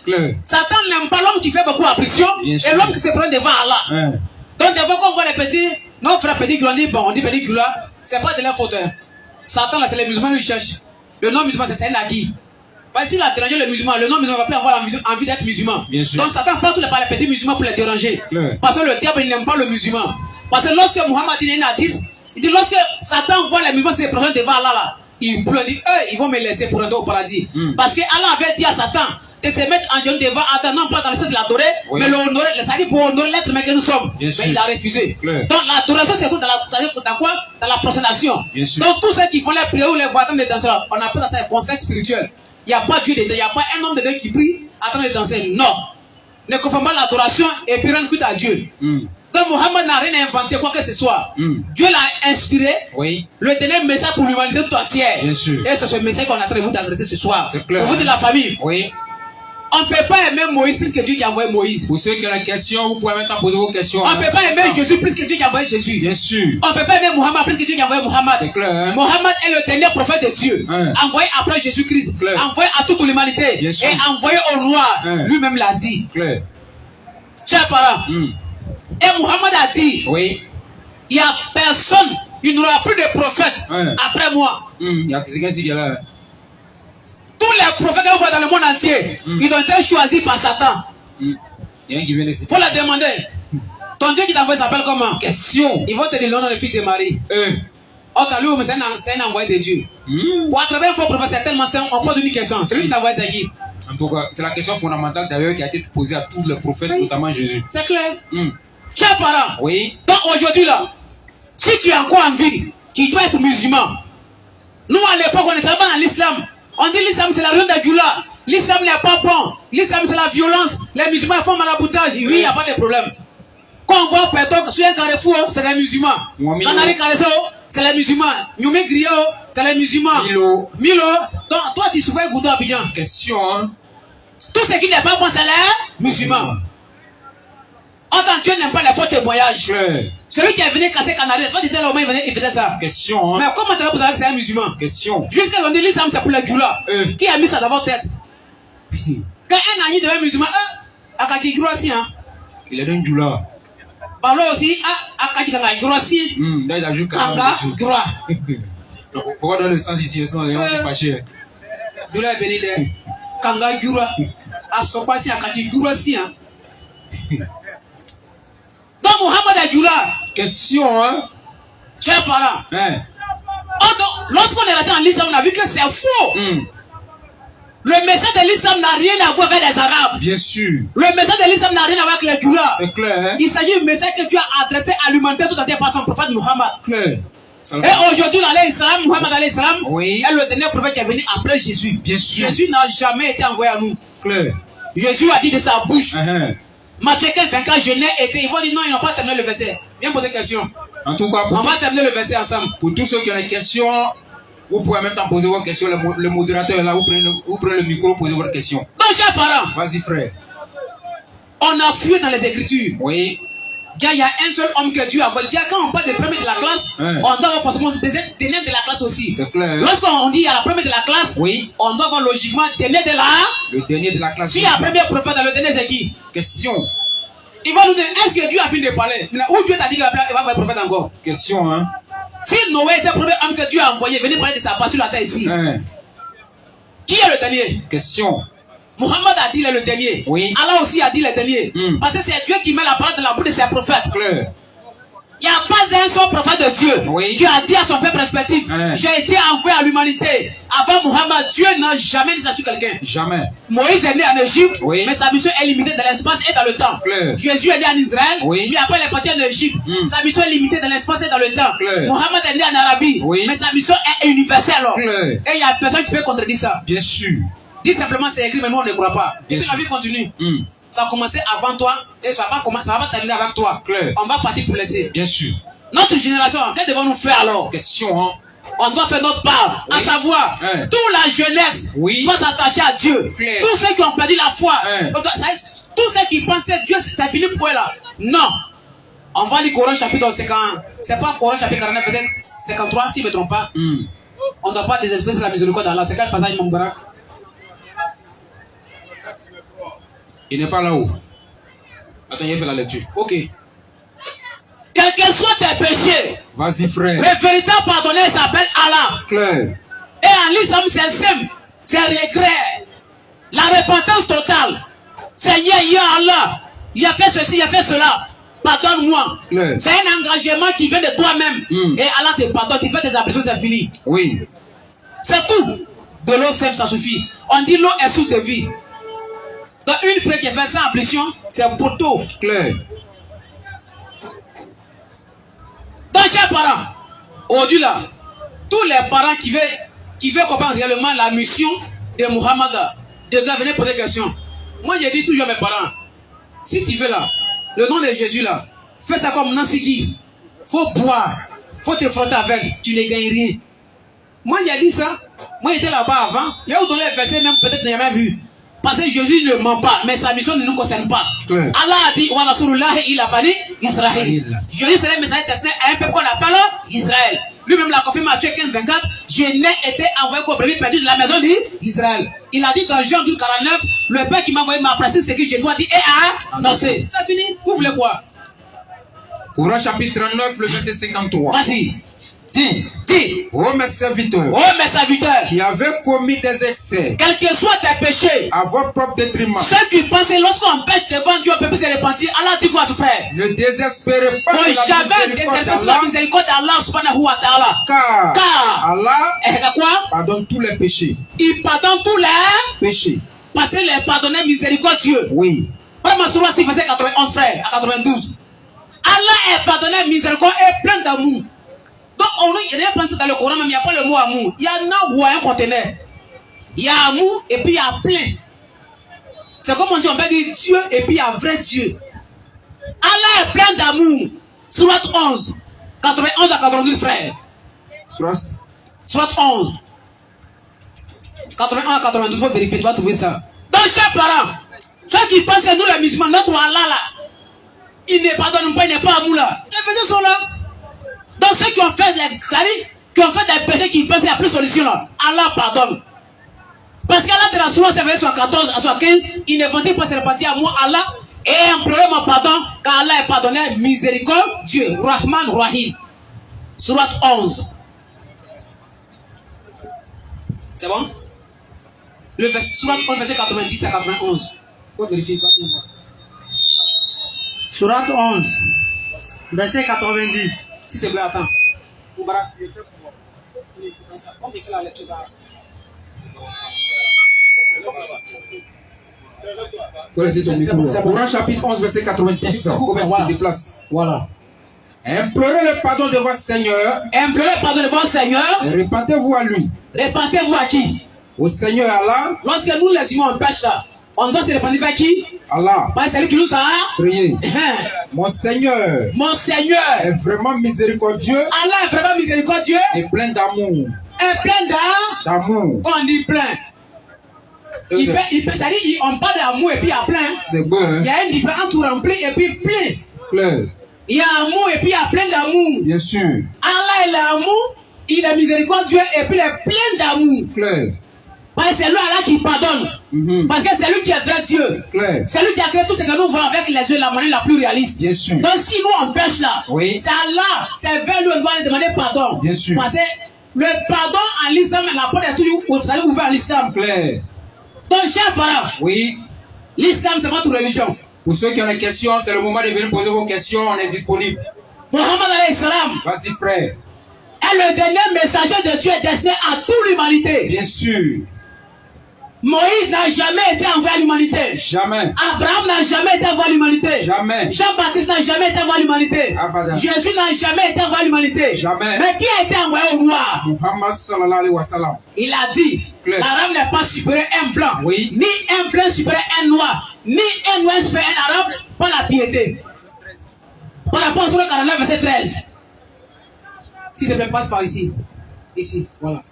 Satan n'aime pas l'homme qui fait beaucoup d'ablution et l'homme qui se prend devant Allah. Donc, des fois, quand on voit les petits, nos frères petits glands, on dit petits glands, c'est pas de leur faute. Satan, là, c'est les musulmans qui cherchent. Le non-musulman, c'est un acquis. Parce que s'il a dérangé le musulman, le non-musulman va plus avoir envie d'être musulman. Donc, Satan parle par les petits musulmans pour les déranger. Parce que le diable n'aime pas le musulman. Parce que lorsque Muhammad dit un hadith, il dit lorsque Satan voit les musulmans se présenter devant Allah, là, il pleure, dit, eux, ils vont me laisser pour entrer au paradis. Parce que Allah avait dit à Satan de se mettre en genoux devant Adam, non pas dans le sens de l'adorer, mais l'honorer, c'est-à-dire pour honorer l'être humain que nous sommes. Mais il a refusé. Donc l'adoration, c'est tout dans quoi? Dans la prosternation. Donc tous ceux qui font les prières ou les voix de danser, on appelle ça un conseil spirituel. Il n'y a pas Dieu dedans, il n'y a pas un homme dedans qui prie en train de danser. Non. Ne confond pas l'adoration et puis rendre compte à Dieu. Donc Mohammed n'a rien inventé quoi que ce soit. Dieu l'a inspiré, le dernier message pour l'humanité tout entière. Et c'est ce message qu'on est en train de vous adresser ce soir. Pour vous de la famille. On ne peut pas aimer Moïse plus que Dieu qui a envoyé Moïse. Pour ceux qui ont la question, vous pouvez maintenant poser vos questions. On ne peut pas aimer Jésus plus que Dieu qui a envoyé Jésus. Bien sûr. On ne peut pas aimer Mohammed plus que Dieu qui a envoyé Mohammed. C'est clair. Mohammed est le dernier prophète de Dieu. Envoyé après Jésus-Christ. Envoyé à toute l'humanité. Et envoyé au noir. Lui-même l'a dit. Chers parents. Et Mohammed a dit, il n'y a personne, il n'y aura plus de prophètes après moi. Tous les prophètes que vous voyez dans le monde entier, ils ont été choisis par Satan. Il faut la demander. Ton Dieu qui t'a envoyé s'appelle comment? Question. Ils vont te dire le nom du fils de Marie. Oh, t'as lu, mais c'est un envoyé de Dieu. Pour attraper un faux prophète, c'est tellement simple, on pose une question. Celui qui t'a envoyé, c'est qui? En tout cas, c'est la question fondamentale d'ailleurs qui a été posée à tous les prophètes, notamment Jésus. C'est clair. Chers parents, donc aujourd'hui là, si tu as encore envie, tu dois être musulman. Nous à l'époque, on était pas dans l'islam. On dit l'islam c'est la rue d'Agula. L'islam n'est pas bon. L'islam c'est la violence. Les musulmans font maraboutage. Oui, il n'y a pas de problème. Quand on voit Pétok sur un carrefour, c'est les musulmans. Quand on arrive carrefour, c'est les musulmans. Nyoumé Griot, c'est les musulmans. Milo. Donc toi tu souffres Goudou Abidjan. Question, hein. Tout ce qui n'est pas bon, c'est les musulmans. Autant Dieu n'aime pas les faux témoignages. Celui qui est venu casser Canary, toi tu étais là au moins, il faisait ça. Question. Hein. Mais comment tu as posé que c'est un musulman? Question. Jusqu'à ce qu'on dit l'islam c'est pour les djoulas. Qui a mis ça dans votre tête? Quand un ami devient musulman, Akati Grossi, hein. Il est d'un djoula. Parlons aussi, Akati Kanga Grossi. Là il a joué Kanga Gra. Pourquoi dans le sens ici, ils sont les gens fâchés? Djoula est béni de Kanga Gra. À son passé, Akati Grossi, hein. Donc Mohammed Adjoula. Question, hein. Chers parents. Lorsqu'on est rentré en l'islam, on a vu que c'est faux. Le message de l'islam n'a rien à voir avec les Arabes. Bien sûr. Le message de l'islam n'a rien à voir avec les Djoula. C'est clair. Hein? Il s'agit d'un message que Dieu a adressé à l'humanité tout entière par son prophète Mohammed. Clair. Et aujourd'hui, Mohammed alayhi salam est le dernier prophète qui est venu après Jésus. Bien sûr. Jésus n'a jamais été envoyé à nous. Clair. Jésus a dit de sa bouche. Matthieu 15, 24, je n'ai été. Ils vont dire non, ils n'ont pas terminé le verset. Viens poser une question. En tout cas, on va terminer le verset ensemble. Pour tous ceux qui ont des questions, vous pouvez même temps poser vos questions. Le modérateur est là, vous prenez le micro, posez votre question. Donc, chers parents, vas-y, frère. On a fouillé dans les Écritures. Oui. Il y a un seul homme que Dieu a envoyé. Quand on parle des premiers de la classe, on doit avoir forcément des derniers de la classe aussi. C'est clair. Lorsqu'on dit il y a la première de la classe, oui, on doit avoir logiquement le dernier de la classe. Si il y a le premier prophète, le dernier c'est qui? Question. Il va nous dire, est-ce que Dieu a fini de parler? Où Dieu t'a dit qu'il va envoyer le prophète encore? Question, hein. Si Noé était le premier homme que Dieu a envoyé, venez parler de sa part sur la terre ici. Qui est le dernier? Question. Mohammed a dit il est le dernier. Oui. Allah aussi a dit le dernier. Parce que c'est Dieu qui met la parole dans la bouche de ses prophètes. Claire. Il n'y a pas un seul prophète de Dieu qui a dit à son peuple respectif, j'ai été envoyé à l'humanité. Avant Mohammed, Dieu n'a jamais dit ça sur quelqu'un. Jamais. Moïse est né en Égypte, mais sa mission est limitée dans l'espace et dans le temps. Claire. Jésus est né en Israël, puis après il est parti en Égypte. Sa mission est limitée dans l'espace et dans le temps. Claire. Mohammed est né en Arabie, mais sa mission est universelle. Et il n'y a personne qui peut contredire ça. Bien sûr. Dis simplement c'est écrit, mais nous on ne croit pas. Et puis la vie continue. Ça a commencé avant toi et ça va pas terminer avec toi. Claire. On va partir pour laisser. Bien sûr. Notre génération, qu'est-ce que devons-nous faire alors? Question, hein. On doit faire notre part, à savoir, toute la jeunesse doit s'attacher à Dieu. Claire. Tous ceux qui ont perdu la foi, tous ceux qui pensaient Dieu c'est fini pour eux là. Non. On va lire Coran chapitre 50. C'est pas Coran chapitre 49, verset 53, si je ne me trompe pas. On ne doit pas désespérer de la miséricorde d'Allah. C'est quel passage, mon barak? Il n'est pas là-haut. Attends, il fait la lecture. Ok. Quels que soient tes péchés, vas-y frère. Le véritable pardonneur s'appelle Allah. Claire. Et en l'islam, c'est simple. C'est regret. La repentance totale. Seigneur, ya Allah, il a fait ceci, il a fait cela. Pardonne-moi. C'est un engagement qui vient de toi-même. Et Allah te pardonne. Tu fais des ablutions, c'est fini. Oui. C'est tout. De l'eau simple, ça suffit. On dit l'eau est source de vie. Dans une prière qui est versée en ablution, c'est un poteau. Claire. Donc, chers parents, aujourd'hui là, tous les parents qui veulent comprendre réellement la mission de Muhammad, devraient venir poser des questions. Moi, j'ai dit toujours à mes parents, si tu veux là, le nom de Jésus là, fais ça comme Nansigi. Faut boire, faut te frotter avec, tu ne gagnes rien. Moi, j'ai dit ça. Moi, j'étais là-bas avant. Il y a où dans les versets, même peut-être que je n'ai jamais vu. Parce que Jésus ne ment pas, mais sa mission ne nous concerne pas. Allah a dit, wa Rasulullah il a banni Israël. Jésus serait messager destiné à un peuple qu'on appelle Israël. Lui-même l'a confirmé à Matthieu 15-24. Je n'ai été envoyé qu'au brebis perdu de la maison d'Israël. Il a dit dans Jean 12-49, le Père qui m'a envoyé m'a placé ce que je dois dire et à annoncer. Ça finit. Vous voulez quoi? Coran chapitre 39, le verset 53. Vas-y. Dis, ô mes serviteurs, qui avaient commis des excès, quels que soient tes péchés, à votre propre détriment, ceux qui pensent lorsqu'on pêche devant Dieu, on peut se repentir. Allah dit quoi, frère? Ne désespérez pas de la miséricorde d'Allah subhanahu wa ta'ala. Car Allah pardonne tous les péchés. Il pardonne tous les péchés. Parce qu'il est pardonné miséricordieux. Oui. Vraiment, sur le verset 91, frère, à 92. Allah est pardonné miséricordieux et plein d'amour. Donc, il y a pensé dans le Coran, mais il n'y a pas le mot amour. Il y a un conteneur. Il y a amour et puis il y a plein. C'est comme on dit, on peut dire Dieu et puis il y a vrai Dieu. Allah est plein d'amour. Surat 11, 91 à 92, frère. Surat 11, 81 à 92, il faut vérifier, tu vas trouver ça. Donc, chers parents, ceux qui pensent que nous les musulmans, notre Allah là, il ne pardonne pas, il n'est pas amour là. Les péchés sont là. Donc ceux qui ont fait des péchés qui pensent qu'il n'y a plus de solution là, Allah pardonne. Parce qu'Allah de la sourate, verset 14 à 75, il ne vendait pas se repartir à moi, Allah, et implorer mon pardon, car Allah est pardonné, miséricorde, Dieu, Rahman, Rahim. Sourate 11. C'est bon? Le Sourate 11, verset 90 à 91. Faut vérifier, tu vas bien voir. Sourate 11, verset 90. S'il te plaît, attends. Moubarak. Comme il fait la lecture, ça. Coran chapitre 11, verset 90. Voilà. Implorez le pardon de votre Seigneur. Implorez le pardon de votre Seigneur. Et repentez-vous à lui. Repentez-vous à qui? Au Seigneur Allah. Lorsque nous les humains on pêche ça, on doit se repentir vers qui? Allah. Parce que c'est lui qui nous a prié. Mon Seigneur. Mon Seigneur est vraiment miséricordieux. Allah est vraiment miséricordieux. Et plein d'amour. Et plein d'amour. Quand on dit plein. C'est-à-dire, on parle d'amour et puis il y a plein. C'est bon, hein? Il y a une différence entre rempli et puis plein. Clair. Il y a amour et puis il y a plein d'amour. Bien sûr. Allah est l'amour, il est miséricordieux et puis il est plein d'amour. Clair. Parce que c'est lui Allah qui pardonne. Parce que c'est lui qui est vrai Dieu. Clair. C'est lui qui a créé tout ce que nous voyons avec les yeux, la manière la plus réaliste. Bien sûr. Donc si nous on pêche là, Oui. c'est Allah, c'est vers lui on doit aller demander pardon. Bien sûr. Parce que le pardon en l'islam, la porte est toujours ouverte à l'islam. Clair. Donc chers parents, Oui. l'islam c'est votre religion. Pour ceux qui ont des questions, c'est le moment de venir poser vos questions. On est disponible. Mohammed alayhi salam Vas-y, frère. est le dernier messager de Dieu destiné à toute l'humanité. Bien sûr. Moïse n'a jamais été envoyé à l'humanité. Jamais. Abraham n'a jamais été envoyé à l'humanité. Jamais. Jean-Baptiste n'a jamais été envoyé à l'humanité. Abadan. Jésus n'a jamais été envoyé à l'humanité. Jamais. Mais qui a été envoyé au roi? Muhammad sallallahu alayhi wa sallam. Il a dit, Claire. l'arabe n'est pas supérieur à un blanc, Oui. ni un blanc supérieur à un noir, ni un noir supérieur à un arabe, par la piété. Par rapport au 49, verset 13. S'il te plaît, passe par ici. Ici, voilà.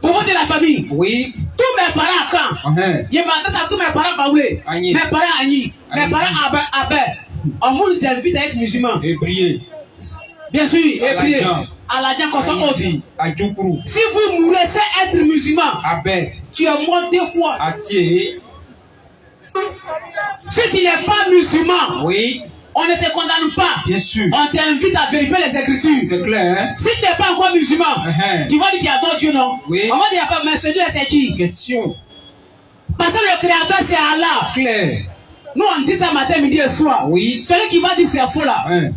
Pour vous de la famille, Oui. tous mes parents quand Uh-huh. je m'attends à tous mes parents baoulés, Agni. mes parents Agni, mes Agni. parents Abel, on vous invite à être musulmans. Et prier. Bien sûr, et prier. Aladjan. Aladjan comme ça aussi. Aïdi. Adjoukru. Si vous mourrez sans être musulman, Abed. tu es mort 2 fois. Atié. Si tu n'es pas musulman, Oui. on ne te condamne pas. Bien sûr. On t'invite à vérifier les écritures. C'est clair, hein? Si tu n'es pas encore musulman, Uh-huh. tu vas dire qu'il y a d'autres dieux, non? Oui. On va dire pas, mais ce Dieu c'est qui? Question. Parce que le créateur c'est Allah. Claire. Nous on dit ça matin, midi et soir. Oui. Celui qui va dire c'est faux là. Hein.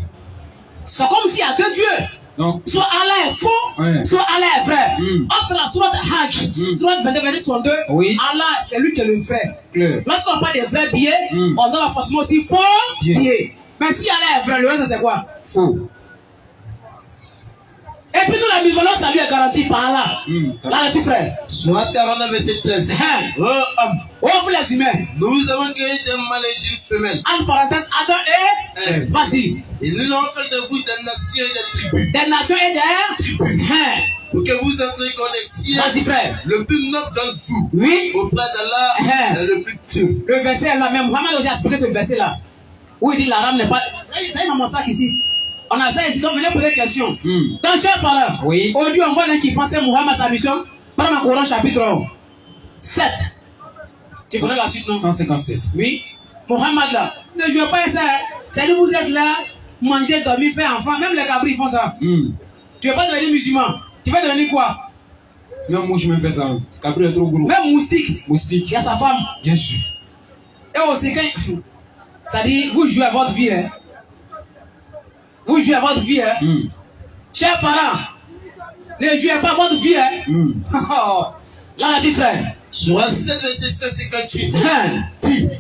C'est comme s'il y a 2 dieux. Donc, Soit Allah est faux, Ouais. soit Allah est vrai. Mm. Entre la sourate Hajj, sourate 22, verset 62, Oui. Allah c'est lui qui est le vrai. clair. Lorsqu'on parle des vrais billets, Mm. on doit forcément aussi faux Bien. billets. Mais si Allah est vrai, le reste c'est quoi? Faux. Et puis nous la musulmane, ça lui est garanti par Allah. Mm. Là, le petit frère. Soit 49, verset 13. Hein? Oh, homme, Oh, vous les humains. nous avons créé des mâles et d'une femelle. Entre parenthèses, Adam et Ève. vas-y. Et nous avons fait de vous des nations et des tribus. Des nations et des. Hein? Pour que vous entriez dans les cieux. Vas-y, frère. Le plus noble d'entre vous. Oui. Auprès d'Allah Hein? est le plus pieux. Le verset est là, même Mohamed a expliqué ce verset là. Où il dit l'arabe n'est pas. Ça y est dans mon sac ici. On a ça ici, donc venez poser des questions. Mm. Donc, chers parents, Oui. aujourd'hui, on voit un qui pensait Mohamed à sa mission. Par le Coran, chapitre 7. Tu connais la suite, non? 157. Oui. Mohamed là. Ne jouez pas ça. C'est nous, vous êtes là, manger, dormir, faire enfant. Même les cabris font ça. Mm. Tu ne veux pas devenir musulman. Tu vas devenir quoi? Non, moi je me fais ça. Cabri est trop gros. Même moustique. Moustique. Il y a sa femme. Bien sûr. Et aussi, quand. Ça dit, vous jouez à votre vie. Hein. Vous jouez à votre vie. Hein. Mm. Chers parents, ne jouez pas votre vie. Hein. Mm. Là, la dit frère. Soit 7, verset 158. Hein.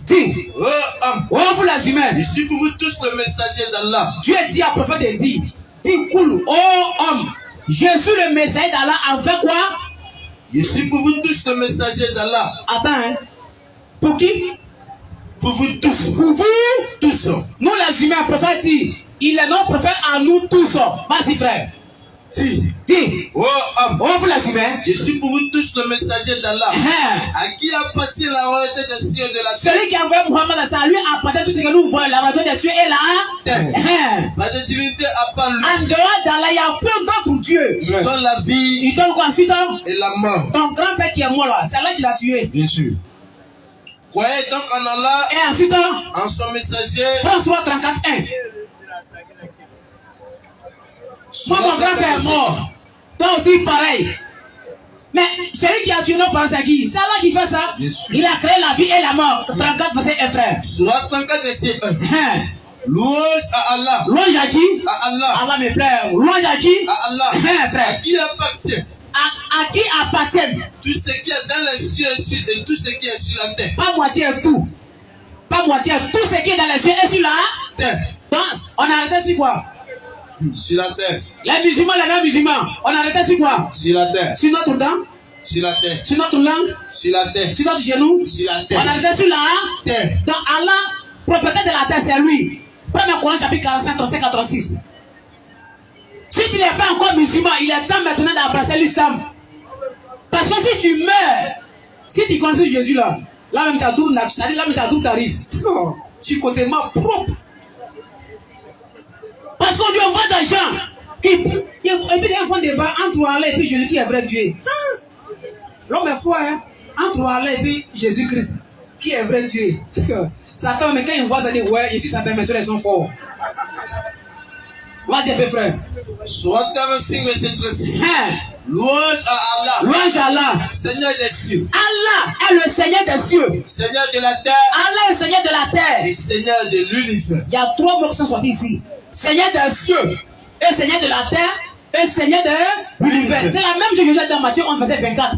Dis. Oh, homme, Oh, vous les humains. je suis pour vous tous le messager d'Allah. Dieu dit à prophète et dit. Dis cool. Oh homme. Je suis le messager d'Allah. En fait quoi? Je suis pour vous tous le messager d'Allah. Attends. Hein. Pour qui? Pour vous tous. Pour vous. Tous. Nous les humains, prophète dit. Il est notre prophète à nous tous. Vas-y frère. Dis. Dis. Oh, homme, Oh, vous les humains. je suis pour vous tous le messager d'Allah. Hein. À qui appartient la royauté des cieux et de la terre. Celui qui a envoyé Mohamed à ça, lui appartient tout ce que nous voyons, la radio des cieux et là. Terre. Pas de divinité à part lui. En dehors d'Allah, il y a plein d'autres dieux. Il donne la vie Il donne quoi ensuite? et la mort. Ton grand-père qui est mort là, c'est là qu'il a tué. Bien sûr. Croyez donc en Allah, Et ensuite, en son messager. prends Sourate 34:1. Moi, mon grand-père est mort. Toi aussi, pareil. Mais celui qui a tué nos parents, c'est qui? C'est Allah qui fait ça. Bien sûr. Il a créé la vie et la mort. 34, verset 1, frère. Soit 34, verset 1. Hein. Louange à Allah. Louange à qui? À Allah. Allah me plaît. Louange à qui? À Allah. Hein, À frère. qui appartient À qui appartient? tout ce qui est dans les cieux et tout ce qui est sur la terre. Pas moitié et tout. Pas moitié. Tout ce qui est dans les cieux et sur la Terre. Donc, on a arrêté sur quoi? Sur la terre. Les musulmans, les non-musulmans. On a arrêté sur quoi? Sur la terre. Sur notre dent, Sur la terre. sur notre langue, Sur la terre. sur notre genou. Sur la On a terre. arrêté sur la Terre. Donc, Allah, propriétaire de la terre, c'est lui. Premier Coran, chapitre 45, 35 à 36. Si tu n'es pas encore musulman, il est temps maintenant d'embrasser l'islam. Parce que si tu meurs, si tu connais Jésus là, Là même ta double, c'est-à-dire là même ta double t'arrive. Non, je suis côté moi propre. Parce qu'on lui envoie d'argent. Et puis ils font débat entre Allah et puis Jésus qui est vrai Dieu. L'homme est fou, hein? Entre Allah et puis Jésus-Christ qui est vrai Dieu. Satan, mais quand il voit ça, il dit ouais, je suis Satan, mais ceux-là ils sont forts. Vas-y un peu frère. Soit verset 36. Louange à Allah. Louange à Allah. Seigneur des cieux. Allah est le Seigneur des cieux. Seigneur de la terre. Allah est le Seigneur de la terre. Et Seigneur de l'univers. Il y a trois mots qui sont sortis ici. Seigneur des cieux, et Seigneur de la terre, et Seigneur de l'univers. C'est la même chose que Jésus dans Matthieu 11, verset 24.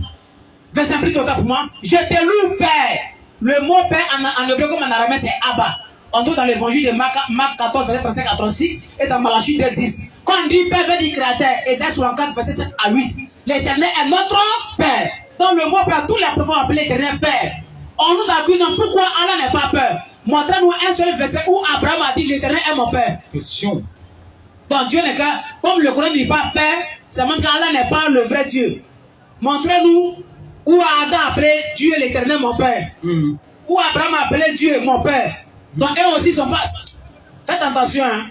Verset plus total pour moi. Je te loue, Père. Le mot Père en hébreu comme en araméen, c'est Abba. On trouve dans l'évangile de Marc 14, verset 35 à 36, et dans Malachie 2, 10. Quand on dit Père, veut dire Créateur, Ésaïe 64, verset 7 à 8. L'Éternel est notre Père. Dans le mot Père, tous les prophètes ont appelé l'Éternel Père. On nous accuse, non, pourquoi Allah n'est pas peur? Montrez-nous un seul verset où Abraham a dit l'Éternel est mon Père. Question. Donc Dieu n'est qu'à, comme le Coran ne dit pas Père, ça montre qu'Allah n'est pas le vrai Dieu. Montrez-nous où Adam a appelé Dieu l'Éternel mon Père. Où Abraham a appelé Dieu mon Père. Donc eux aussi sont pas. Faites attention, hein.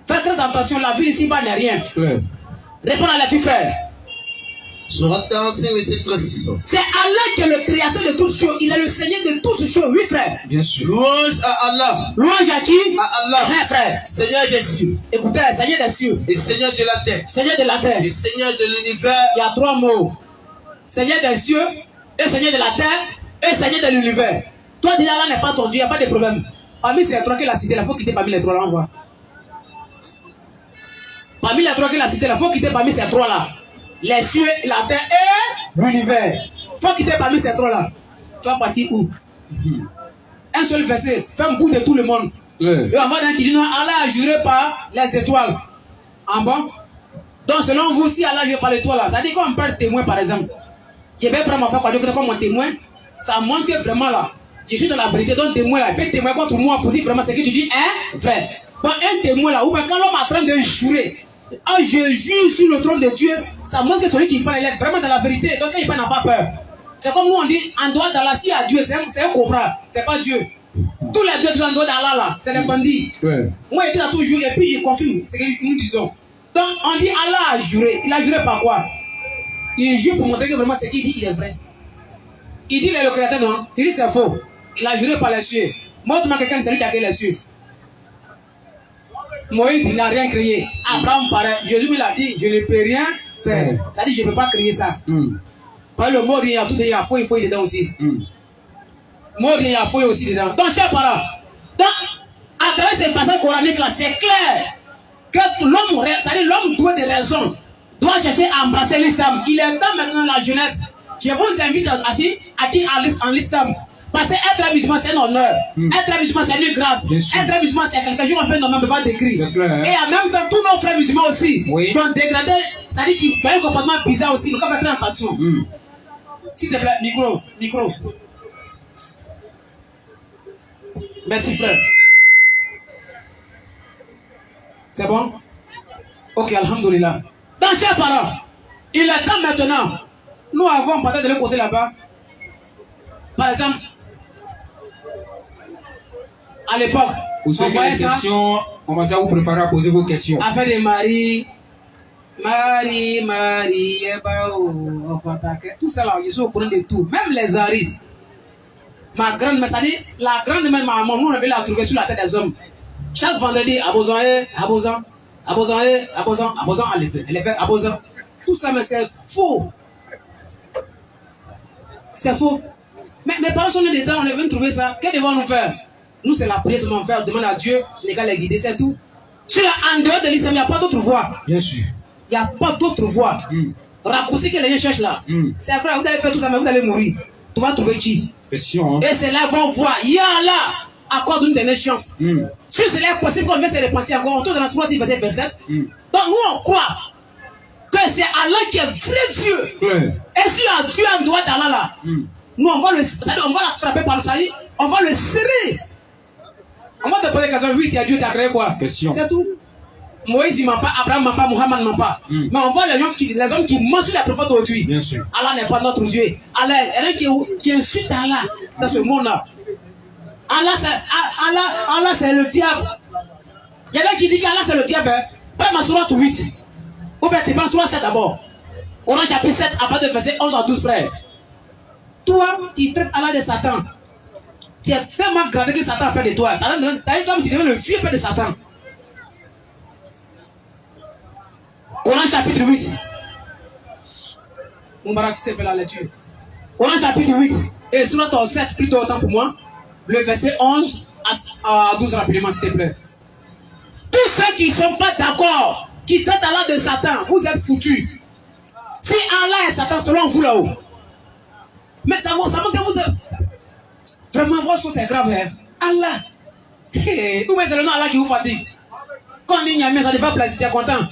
Faites très attention, la vie ici-bas n'est rien. Réponds à la tu frère. Surat 45, verset 36. C'est Allah qui est le créateur de toutes choses. Il est le Seigneur de toutes choses. Oui, frère. Bien sûr. Louange à Allah. Louange à qui? À Allah. Hein, frère. Seigneur des cieux. Écoutez, Seigneur des cieux. Et Seigneur de la terre. Seigneur de la terre. Et Seigneur de l'univers. Il y a trois mots. Seigneur des cieux, et Seigneur de la terre, et Seigneur de l'univers. Toi, déjà là n'est pas ton Dieu, il n'y a pas de problème. Parmi ces trois qu'il a cité, il faut quitter parmi les trois là, on voit. Parmi les trois qu'il a cité, il faut quitter parmi ces trois là. Les cieux, la terre et l'univers. Il faut quitter parmi ces trois là. Tu vas partir où? Un seul verset, fait un bout de tout le monde. Et on va dans qui dit non, Allah a juré par les étoiles. En bon? Donc selon vous, si Allah a juré par l'étoile là, ça dit qu'on prend témoin par exemple. Je vais prendre ma foi comme mon témoin. Ça montre que vraiment là, je suis dans la vérité. Donc témoin là, il peut témoigner contre moi pour dire vraiment ce que tu dis est vrai. Bon, un témoin là, ou bien quand l'homme est en train de jurer, je jure sur le trône de Dieu, ça montre que celui qui parle il est vraiment dans la vérité. Donc quand il parle, n'a pas peur. C'est comme nous on dit, en dehors d'Allah, si à Dieu, c'est un cobra, c'est pas Dieu. Tous les dieux qui sont en dehors d'Allah là, c'est des bandits. Moi je dis ça toujours et puis je confirme ce que nous disons. Donc on dit Allah a juré. Il a juré par quoi? Il jure pour montrer que vraiment ce qu'il dit, il est vrai. Il dit il est le créateur, non? Tu dis c'est faux. Il a juré par les cieux. Montre-moi quelqu'un, c'est lui qui a créé les cieux. Moïse, il n'a rien créé. Abraham, pareil. Jésus, il a dit, je ne peux rien faire. Ça dit, je ne peux pas créer ça. Par le mot, il y a tout, il y a faux, il faut y dedans aussi. Mot, il y a faux aussi dedans. Donc, chers parents, à travers ces passages coraniques là, c'est clair que l'homme, c'est-à-dire l'homme doit des raisons, doit chercher à embrasser l'islam. Il est temps maintenant la jeunesse. Je vous invite à qui en l'islam. Parce que être un musulman, c'est un honneur. Être un musulman, c'est une grâce. Être un musulman, c'est quelque chose qu'on peut nommer, pas décrire. Et en même temps, tous nos frères musulmans aussi, qui ont dégradé, c'est-à-dire qu'ils ont un comportement bizarre aussi. Donc, on va faire attention. S'il te plaît, micro. Merci, frère. C'est bon? Ok, alhamdoulilah. Donc, chers parents, il est temps maintenant. Nous avons passé de l'autre côté là-bas. Par exemple, à l'époque, vous savez les questions, commencez à vous préparer à poser vos questions. Affaire de Marie, tout ça là, ils sont au courant de tout. Même les Aris. Ma grande-mère, c'est-à-dire, la grande-mère, maman, nous on avait la trouver sur la tête des hommes. Chaque vendredi, Abozan, elle les fait Abozan. Tout ça, mais c'est faux. C'est faux. Mais mes parents sont dedans, on est venu trouver ça. Qu'est-ce qu'ils vont nous faire? Nous, c'est la prière seulement faire. On demande à Dieu, les gars, les guider, c'est tout. En dehors de l'islam, il n'y a pas d'autre voie. Bien sûr. Il n'y a pas d'autre voie. Raccourci que les gens cherchent là. C'est vrai, vous allez faire tout ça, mais vous allez mourir. Tu vas trouver qui? Question, hein? Et c'est là qu'on voit. Yallah, accorde-nous des chances. Si c'est là possible qu'on vient se repentir encore, on tourne dans la sourate verset 27. Donc nous, on croit que c'est Allah qui est vrai Dieu. Et si Dieu en dehors d'Allah là, nous, on va l'attraper par le salut, on va le serrer. On va te poser la question, oui, tu as Dieu, tu as créé quoi? Question. C'est tout. Moïse ne ment pas, Abraham ne ment pas, Mohammed ne ment pas. Mais on voit les hommes qui mentent sur les prophètes d'aujourd'hui. Bien sûr. Allah n'est pas notre Dieu. Allah, il y en a qui insulte Allah dans ce monde-là. Allah c'est le diable. Il y en a qui disent qu'Allah c'est le diable. Prends ma sourate 8. Ou bien tu prends sourate 7 d'abord. Coran chapitre 7 à partir de verset 11 à 12 frères. Toi, tu traites Allah de Satan. Tu es tellement gradé que Satan a peur de toi. T'as dit comme tu deviens le vieux père de Satan. Coran chapitre 8. Moubarak, s'il te plaît la lecture. Coran chapitre 8. Et sourate 7, plutôt autant pour moi. Le verset 11 à 12 rapidement, s'il te plaît. Tous ceux qui ne sont pas d'accord, qui traitent Allah de Satan, vous êtes foutus. Si Allah est Satan, selon vous là-haut. Mais ça montre que vous êtes... Vraiment, votre chose est grave. Hein? Allah. Ou bien c'est le nom Allah qui vous fatigue. Quand on dit Nyamien, ça ne va pas plaisir, tu es content.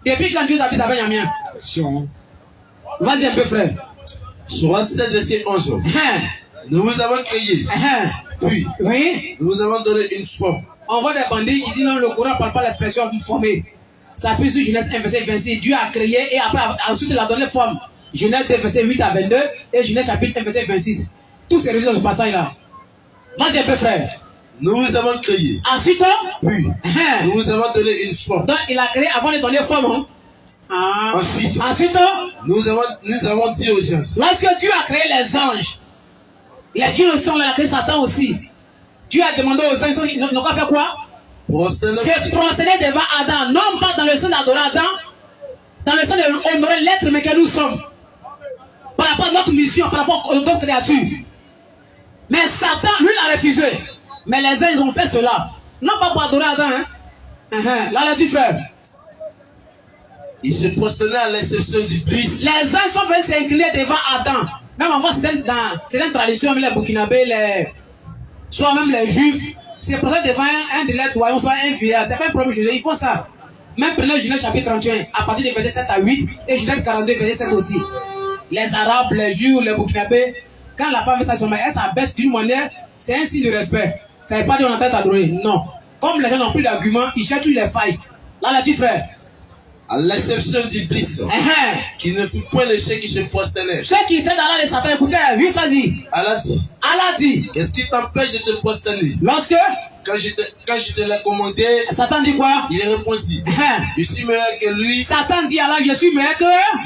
Depuis quand Dieu t'habite avec Nyamien. Vas-y un peu, frère. Sourate 16, verset 11. Nous vous avons créé. Puis, oui. nous vous avons donné une forme. On voit des bandits qui disent non, le Coran ne parle pas l'expression formée. Ça appuie sur Genèse 1, verset 26. Dieu a créé et après, ensuite, il a donné forme. Genèse 2, verset 8 à 22 et Genèse chapitre 1, verset 26. Tous ces résultats de ce passage-là. Vas-y un peu, frère. Nous vous avons créé. Ensuite, puis, nous vous avons donné une forme. Donc, il a créé avant de donner forme. Hein? Ensuite, nous avons dit aux gens. Lorsque Dieu a créé les anges, les dieux sont là, il a créé Satan aussi. Dieu a demandé aux anges, ils n'ont qu'à faire quoi? C'est prosterner devant Adam, non pas dans le sens d'adorer Adam, dans le sens d'honorer l'être mais que nous sommes. Par rapport à notre mission, par rapport aux autres créatures. Mais Satan, lui, l'a refusé. Mais les anges ont fait cela. Non pas pour adorer Adam. Hein? Là, là, tu frère. Ils se prosternaient à l'exception du Christ. Les anges sont venus s'incliner devant Adam. Même on voit certaines traditions, les Burkinabés, soit même les Juifs, c'est prosterner devant un de leurs doyens, soit un vieillard. C'est pas un problème, ils font ça. Même prenez Genèse chapitre 31, à partir du verset 7 à 8, et Genèse 42, verset 7 aussi. Les Arabes, les Juifs, les Burkinabés, quand la femme fait ça, elle s'abaisse d'une manière, c'est un signe de respect. Ça ne veut pas dire qu'on a tête à adorer. Non. Comme les gens n'ont plus d'arguments, ils cherchent les failles. Là, là, tu frère. À l'exception d'Iblis, qui ne fut point de ceux qui se prosternaient. Ceux qui traitent Allah de Satan, écoutez, oui, vas-y. Allah dit. Qu'est-ce qui t'empêche de te prosterner? Lorsque quand je te l'ai commandé, Satan dit quoi? Il répondit, je suis meilleur que lui. Satan dit alors, je suis meilleur que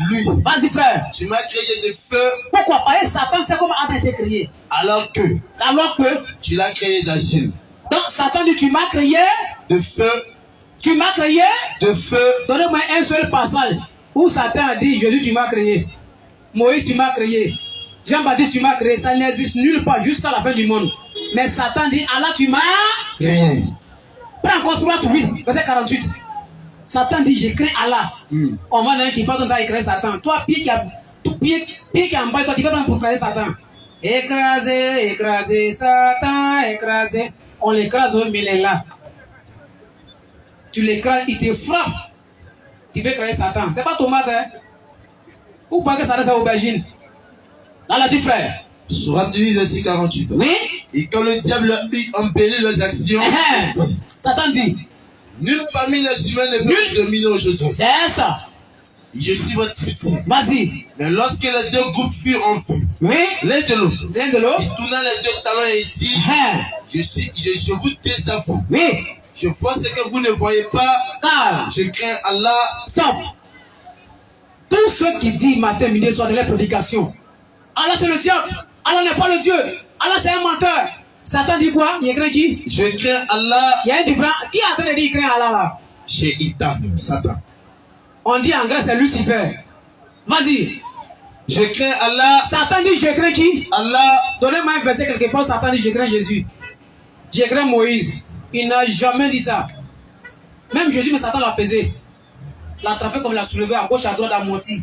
lui. Vas-y, frère. Tu m'as créé de feu. Pourquoi? Parce que Satan, c'est comment Adam a été créé. Alors que tu l'as créé d'argile. Donc Satan dit, tu m'as créé de feu. Tu m'as créé de feu. Donnez-moi un seul passage où Satan a dit, Jésus, tu m'as créé. Moïse, tu m'as créé. Jean-Baptiste, tu m'as créé. Ça n'existe nulle part jusqu'à la fin du monde. Mais Satan dit, Allah, tu m'as créé. Prends encore Sourate 8, verset 48. Satan dit, j'ai créé Allah. On va là qui parle de créer Satan. Toi, pied qui est en bas, toi qui vas prendre pour créer Satan. Écraser, écraser, Satan, écraser. On l'écrase, mais il est là. Tu l'écrases, il te frappe. Tu veux créer Satan. C'est pas tomate, hein? Ou pas que Satan, c'est aubergine. Là, tu frère. Sourate 8, verset 48. Oui. Et quand le diable eut embelli leurs actions, Satan dit, nul parmi les humains ne peut dominer aujourd'hui. C'est ça. Je suis votre futur. Vas-y. Mais lorsque les deux groupes furent en feu, l'un de l'autre, il tourna les deux talons et dit, je vous désavoue. Oui. Je vois ce que vous ne voyez pas, car je crains Allah. Stop. Tous ceux qui disent matin, midi, soir de la prédication, Allah c'est le diable, Allah n'est pas le Dieu, Allah c'est un menteur. Satan dit quoi? Il craint qui? Je crains Allah. Il y a un différent. Qui est en train de dire il craint Allah là? Chez Itam, Satan. On dit en grec c'est Lucifer. Vas-y. Je crains Allah. Satan dit je crains qui? Allah. Donnez-moi un verset quelque part, Satan dit je crains Jésus. Je crains Moïse. Il n'a jamais dit ça. Même Jésus, mais Satan l'a pesé. L'a attrapé comme il l'a soulevé à gauche, à droite, à menti.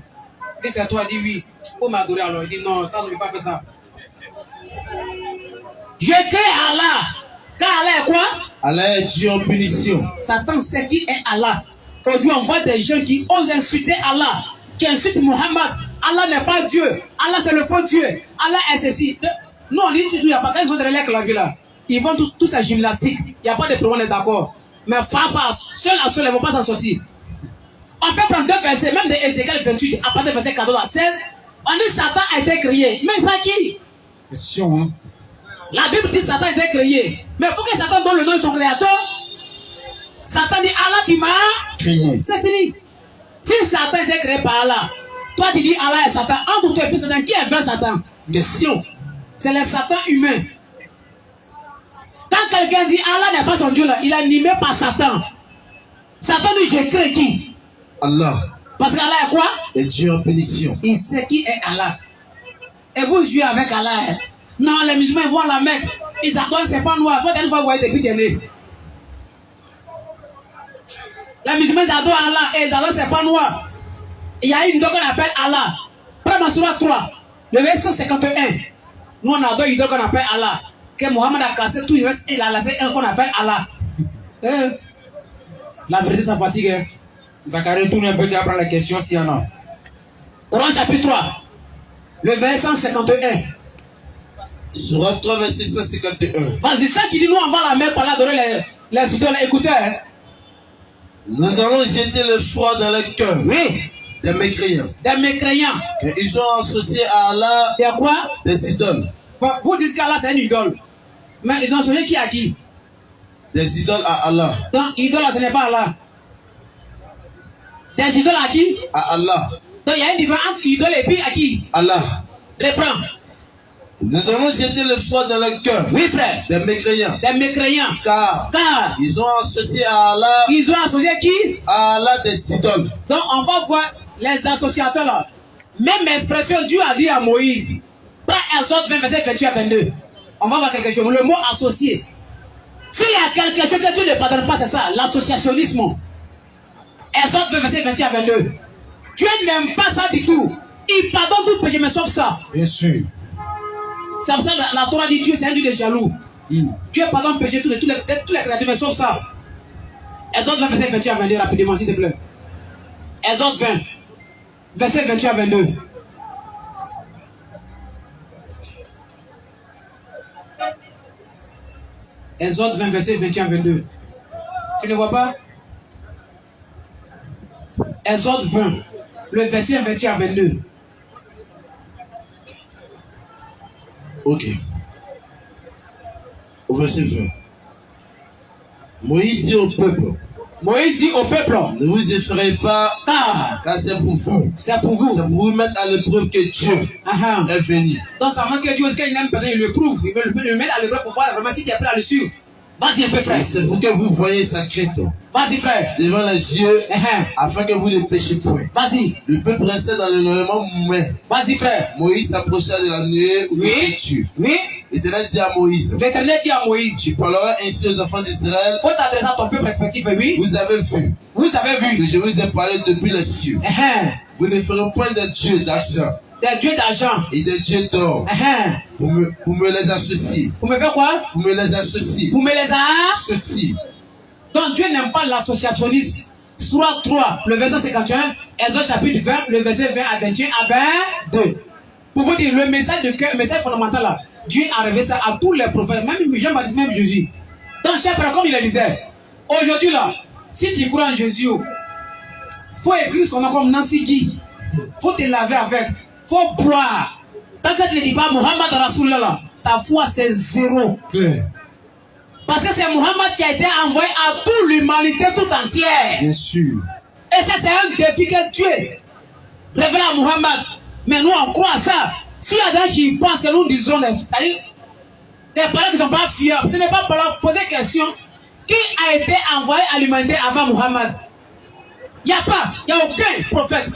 Il dit c'est toi, il dit oui. Il faut m'adorer alors. Il dit non, ça je ne vais pas faire ça. Je crains Allah. Car Allah est quoi? Allah est Dieu en punition. Satan sait qui est Allah. Aujourd'hui, on voit des gens qui osent insulter Allah, qui insultent Muhammad. Allah n'est pas Dieu. Allah c'est le faux Dieu. Allah est ceci. Non, il n'y a pas quand ils sont derrière la vie là. Ils vont tous à gymnastique. Il n'y a pas de problème, d'accord. Mais seul à seul, ils ne vont pas s'en sortir. On peut prendre deux versets, même de Ézéchiel 28, à partir du verset 14 à 16. On dit Satan a été créé. Mais pas qui? Question, hein? La Bible dit Satan a été créé. Mais il faut que Satan donne le nom de son créateur. Satan dit Allah, tu m'as créé. C'est fini. Si Satan était créé par Allah, toi tu dis Allah est Satan. Entre toi et puis Satan, qui est vrai Satan? Question. C'est le Satan humain. Quand quelqu'un dit Allah n'est pas son Dieu, là, il est animé par Satan. Satan dit je crée qui? Allah. Parce qu'Allah est quoi? Et Dieu en bénédiction. Il sait qui est Allah. Et vous jouez avec Allah. Hein? Non, les musulmans ils vont à la Mecque. Ils adorent, c'est pas noir. Toi, tu vas voir depuis tes nés. Les musulmans ils adorent Allah et ils adorent, c'est pas noir. Il y a une idole qu'on appelle Allah. Prends Surah 3, le verset 151. Nous on adore une idole qu'on appelle Allah. Que Mohammed a cassé tout, il reste, il a laissé un qu'on appelle Allah. La vérité ça fatigue. Hein? Zacharie, tourne un peu, tu vas prendre la question s'il y en a. Coran chapitre 3, le verset 151. Surah 3, verset 151. Vas-y, ça qui dit nous on va à la mer pour aller adorer les idoles, écoutez. Hein? Nous allons jeter le froid dans le cœur. Oui. Des mécréants. Des mécréants. Ils ont associé à Allah des quoi? Des idoles. Vous dites qu'Allah c'est une idole. Mais ils ont associé qui à qui? Des idoles à Allah. Donc, idole ce n'est pas Allah. Des idoles à qui? À Allah. Donc il y a une différence entre idole et puis à qui? Allah. Reprends. Nous allons jeter le froid dans le cœur. Oui frère. Des mécréants. Des mécréants. Car ils ont associé à Allah. Ils ont associé qui? À Allah des idoles. Donc on va voir les associateurs là. Même expression Dieu a dit à Moïse. Pas Exode 20 verset 28 à 22. On va voir quelque chose. Le mot associé. S'il y a quelque chose que Dieu ne pardonne pas, c'est ça, l'associationnisme. Exode 20 verset 28 à 22. Dieu n'aime pas ça du tout. Il pardonne tout péché, mais sauf ça. Bien sûr. C'est pour ça que la Torah dit Dieu c'est un Dieu de jaloux. Dieu pardonne péché tous les créatures, mais sauf ça. Exode 20 verset 28 à 22 rapidement s'il te plaît. Exode 20 verset 28 à 22. Exode 20 verset 28 à 22. Tu ne vois pas? Exode 20, le verset 28 à 22. Ok. Au verset 20. Moïse dit au peuple. Moïse dit au peuple. Ne vous effrayez pas. Car c'est pour vous. C'est pour vous. C'est pour vous mettre à l'épreuve que Dieu est venu. Donc ça manque que Dieu, quand il aime personne, il le prouve. Il veut le mettre à l'épreuve pour voir vraiment si tu es prêt à le suivre. Vas-y un peu frère. C'est vous que vous voyez sa crête. Vas-y frère. Devant les yeux. Afin que vous ne péchiez point. Vas-y. Le peuple restait dans le logement muet. Vas-y frère. Moïse s'approcha de la nuée où il était Dieu. Oui. L'Éternel dit à Moïse. L'Éternel dit à Moïse. Tu parleras ainsi aux enfants d'Israël. Faut t'adresser à ton peuple respectif, oui. Vous avez vu. Vous avez vu. Que je vous ai parlé depuis les cieux. Vous ne ferez point de dieux d'argent. Des dieux d'argent. Et des dieux d'or. Pour me les associer. Pour me faire quoi? Pour me les associer. Pour me les associer. Donc Dieu n'aime pas l'associationnisme. Surah 3, le verset 51, Exode chapitre 20, le verset 20 à 21 à 22. Pour vous dire, le message de cœur, le message fondamental là, Dieu a révélé ça à tous les prophètes, même Jean-Baptiste, même Jésus. Donc, cher frère, comme il le disait, aujourd'hui là, si tu crois en Jésus, faut écrire son nom comme Nancy Guy. Faut te laver avec. Faut boire. Tant que tu ne dis pas Mohammed Rasulullah, ta foi c'est zéro. Parce que c'est Mohammed qui a été envoyé à toute l'humanité tout entière. Bien sûr. Et ça c'est un défi que Dieu révèle à Mohammed. Mais nous on croit à ça. S'il y a des gens qui pensent que nous disons des paroles qui ne sont pas fiables, ce n'est pas pour poser question qui a été envoyé à l'humanité avant Mohammed. Il n'y a aucun prophète.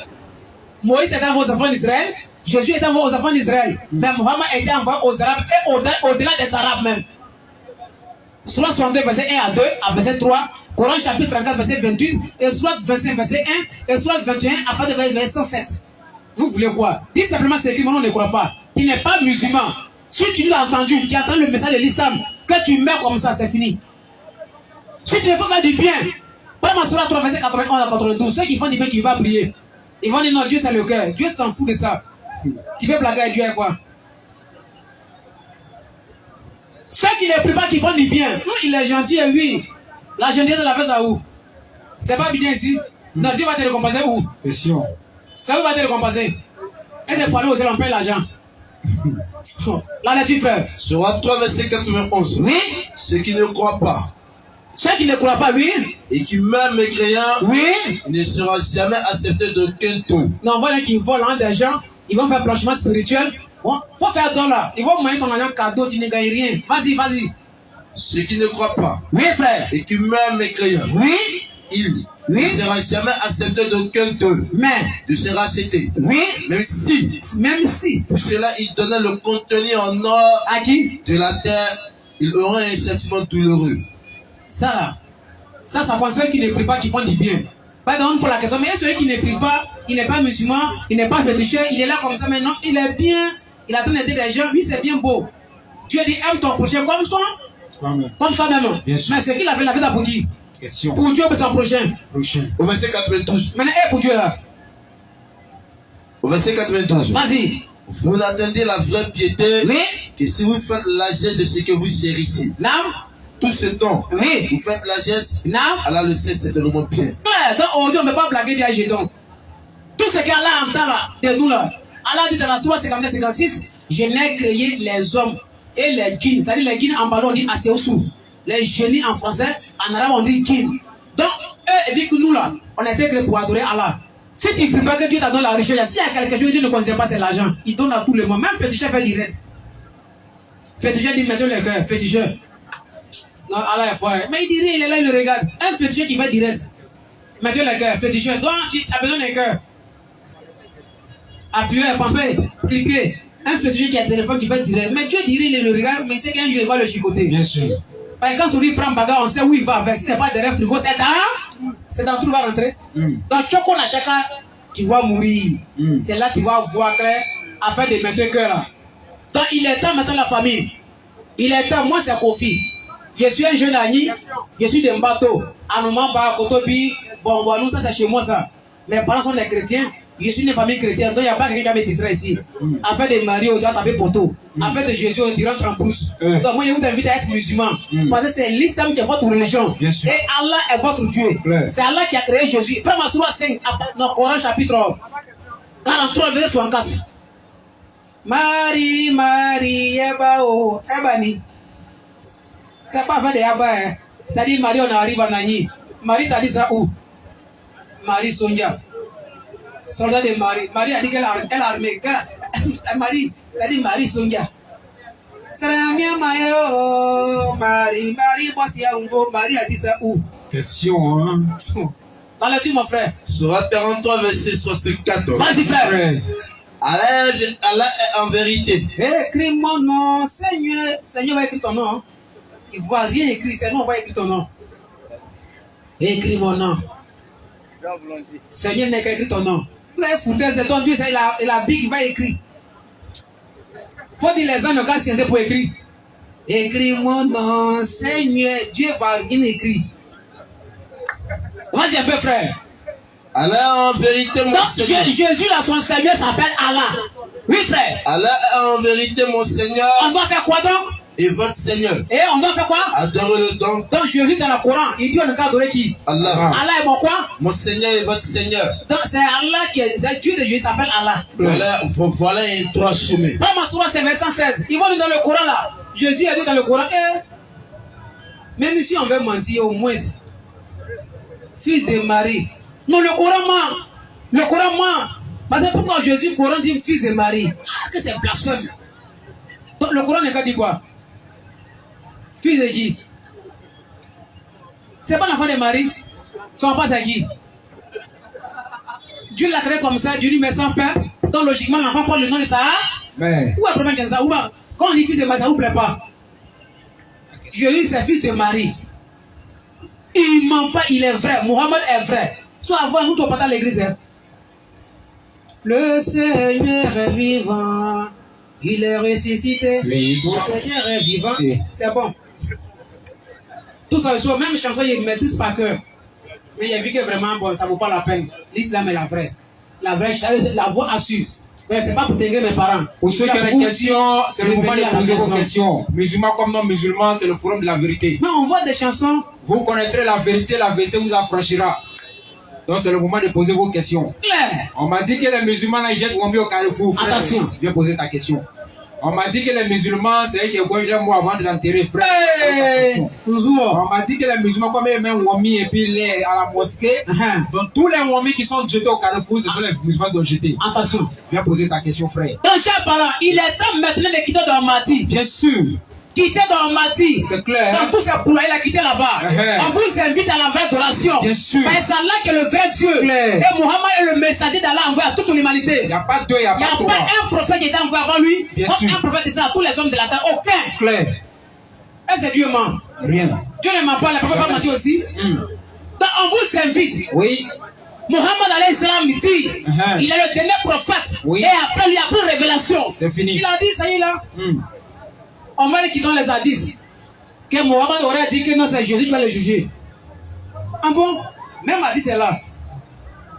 Moïse est envoyé aux enfants d'Israël, Jésus est envoyé aux enfants d'Israël, mais Mohammed a été envoyé aux Arabes et au-delà des Arabes même. Surah 62, verset 1 à 2, à verset 3, Coran chapitre 34, verset 28, et Surah 25, verset 1, et Surah 21, à partir de verset 107. Vous voulez quoi? Dis simplement c'est écrit, mais on ne croit pas. Tu n'es pas musulman. Si tu l'as entendu, tu entends le message de l'islam, que tu meurs comme ça, c'est fini. Si tu veux faire du bien, prends Surah 3, verset 91 à 92, ceux qui font du bien, qui vont prier. Ils vont dire non, Dieu c'est le cœur. Dieu s'en fout de ça. Tu peux blaguer avec Dieu et quoi? Ceux qui ne prient pas, qui font du bien, il est gentil, oui. La jeunesse la fait ça où? C'est pas bien ici. Non, Dieu va te récompenser où? Question. Ça où va te récompenser? Est-ce que parler aussi on paye l'argent? La lecture, frère. Sur 3, verset 91. Oui. Ceux qui ne croient pas. Ceux qui ne croient pas, oui. Et qui même mécréants, Oui. il ne sera jamais accepté d'aucun taux. Non, voilà qui volent des gens. Ils vont faire blanchiment spirituel. Bon, faut faire don là. Ils vont moyen ton argent cadeau, tu ne gagnes rien. Vas-y, vas-y. Ceux qui ne croient pas. Oui, frère. Et qui même mécréants. Oui. Il Oui. ne sera jamais accepté d'aucun taux. Mais. De se racheter. Oui. Même si. Pour cela, il donnait le contenu en or à qui? De la terre, il aura un châtiment douloureux. Ça là. Ça pour ceux qui ne prient pas, qui font du bien. Pas donc pour la question, mais celui qui ne prie pas, il n'est pas musulman, il n'est pas féticheur, il est là comme ça maintenant, il est bien, il attend d'aider les gens, lui c'est bien beau. Dieu dit aime ton prochain comme toi, comme toi-même. Mais ce qu'il a fait ça pour qui? Question. Pour Dieu, pour son prochain. Au verset 92. Maintenant, pour Dieu là. Au verset 92. Vas-y. Vous n'attendez la vraie piété que si vous faites la geste de ce que vous chérissez. Non. Tout ce temps, vous faites la geste, Allah le sait certainement bien. Donc aujourd'hui on ne peut pas blaguer des donc. Tout ce qu'Allah entend là, de nous là. Allah dit dans la sourate 59-56, je n'ai créé les hommes et les djinns. C'est-à-dire les djinns en ballon on dit aséousou. Les génies en français, en arabe on dit djinn. Donc eux ils disent que nous là, on a été créés pour adorer Allah. Si tu ne pries pas que Dieu t'a donné la richesse, s'il y a quelque chose que Dieu ne considère pas, c'est l'argent. Il donne à tout le monde. Même féticheur fait direct. Féticheur dit mettez le cœur, féticheur. Non, Allah est fort. Mais il dit rien, il est là, il le regarde. Un féticheur qui fait direct. Mettez le cœur, féticheur. Donc, tu as besoin d'un cœur. Appuyez, pampez, cliquez. Un féticheur qui a un téléphone qui fait direct. Mais Dieu dit rien, il le regarde, mais c'est qu'un Dieu va le chicoter. Bien sûr. Parce que quand celui prend bagarre, on sait où il va avec. Si ce n'est pas derrière le frigo, c'est dans tout, il va rentrer. Donc, Tchoko na Tchaka, tu vas mourir. C'est là que tu vas voir clair afin de mettre le cœur là. Donc, il est temps maintenant la famille. Il est temps, moi c'est Kofi. Je suis un jeune ami, je suis d'un bateau. Anoumamba, Kotobi, Bonboanou, ça c'est chez moi ça. Mes parents sont des chrétiens, je suis une famille chrétienne, donc il n'y a pas quelqu'un qui va me distraire ici. Afin de marier, on doit taper poteau. Afin de Jésus, on rentre en brousse. Donc moi je vous invite à être musulman. Parce que c'est l'islam qui est votre religion. Et Allah est votre Dieu. C'est Allah qui a créé Jésus. Prends ma sourate 5, dans le Coran chapitre 43, verset 64. Marie, Marie, Ebao, Ebani. C'est pas fait de Yaba, hein. Ça dit Marie, on arrive à Nani. Marie t'a dit ça où? Marie Sonia. Soldat de Marie. Marie a dit qu'elle a armé. Marie, elle a dit Marie Sonia. Salamia Mayo, Marie, Marie a dit ça où? Question, hein. Dans le tu mon frère. Sur 43, verset 64. Vas-y, frère. Allah est en vérité. Écris mon nom, Seigneur. Seigneur va écrire ton nom. Il ne voit rien écrit, c'est nous on va écrire ton nom. Écris mon nom. Seigneur n'est qu'à écrire ton nom. Là, foutaise de ton Dieu, c'est la Bible qui va écrire. Faut dire les gens ne cassent rien pour écrire. Écris mon nom, Seigneur. Dieu va rien écrire. Vas-y un peu, frère. Allah est en vérité, mon Seigneur. Jésus, là, son Seigneur s'appelle Allah. Oui, frère. Allah est en vérité, mon Seigneur. On doit faire quoi donc? Et votre Seigneur. Et on doit faire quoi? Adorez-le donc. Donc Jésus dans le Coran, il dit on ne peut adorer qui? Allah. Allah est mon quoi? Mon Seigneur et votre Seigneur. Donc c'est Allah qui est Dieu de Jésus s'appelle Allah. Voilà un droit chemin. Pas ma sourate, c'est verset 116. Ils vont nous dans le Coran là. Jésus a dit dans le Coran, même si on veut mentir au moins, fils de Marie. Non, le Coran ment. Le Coran ment. Parce que pourquoi Jésus, le Coran dit fils de Marie? Ah, que c'est blasphème. Donc le Coran n'est qu'à dire quoi? Fils de qui? C'est pas l'enfant de Marie. Son pas à qui? Dieu l'a créé comme ça, Dieu dit mais sans père. Donc logiquement, l'enfant prend le nom de ça. Mais... Où est le problème de ça? Quand on dit fils de Marie, ça ne vous plaît pas. Jésus, c'est fils de Marie. Il ne ment pas, il est vrai. Mohammed est vrai. Soit avant, nous, on pas à l'église. Hein. Le Seigneur est vivant. Il est ressuscité. Oui. Le Seigneur est vivant. Oui. C'est bon. Tout ça, même chanson, il ne maîtrise pas cœur. Mais il a vu que vraiment, bon, ça ne vaut pas la peine. L'islam est la vraie. La vraie, la voix assure. Mais c'est pas pour t'intégrer mes parents. Pour ceux qui ont des questions, c'est le moment de poser vos questions. Musulmans comme non musulmans, c'est le forum de la vérité. Mais on voit des chansons. Vous connaîtrez la vérité vous affranchira. Donc c'est le moment de poser vos questions. Claire. On m'a dit que les musulmans là, jettent combien au carrefour. Frère. Attention. Viens poser ta question. On m'a dit que les musulmans, c'est eux qui ont moi avant de l'enterrer, frère. Hey. On m'a dit que les musulmans, comme ils mettent Wami et puis les à la mosquée, donc tous les Wami qui sont jetés au carrefour, ce sont les musulmans qui ont jeté. Attention. Viens poser ta question, frère. Donc, chers parents, il est temps maintenant de quitter Dormati. Bien sûr. Quitter Dormati. C'est clair. Dans tout ce boulot, il a quitté là-bas. On vous invite à la vraie adoration. Bien sûr. Mais c'est Allah qui est le vrai Dieu. Clair. Et Mohammed est le messager d'Allah envoyé à toute l'humanité. Il n'y a pas deux, il n'y a pas trois. Il n'y a pas un prophète qui était envoyé avant lui. Bien comme sûr. un prophète qui était à tous les hommes de la terre. Aucun. Clair. Est-ce que Dieu ment? Rien. Dieu ne ment pas, le prophète pas menti aussi. Donc on vous invite. Oui. Mohammed alayhi salam dit, il est le dernier prophète. Oui. Et après lui, après révélation. C'est fini. Il a dit, ça y est là. On va qui donne les hadiths. Que Mohammed aurait dit que non, c'est Jésus qui va le juger. Ah bon? Même hadith est là.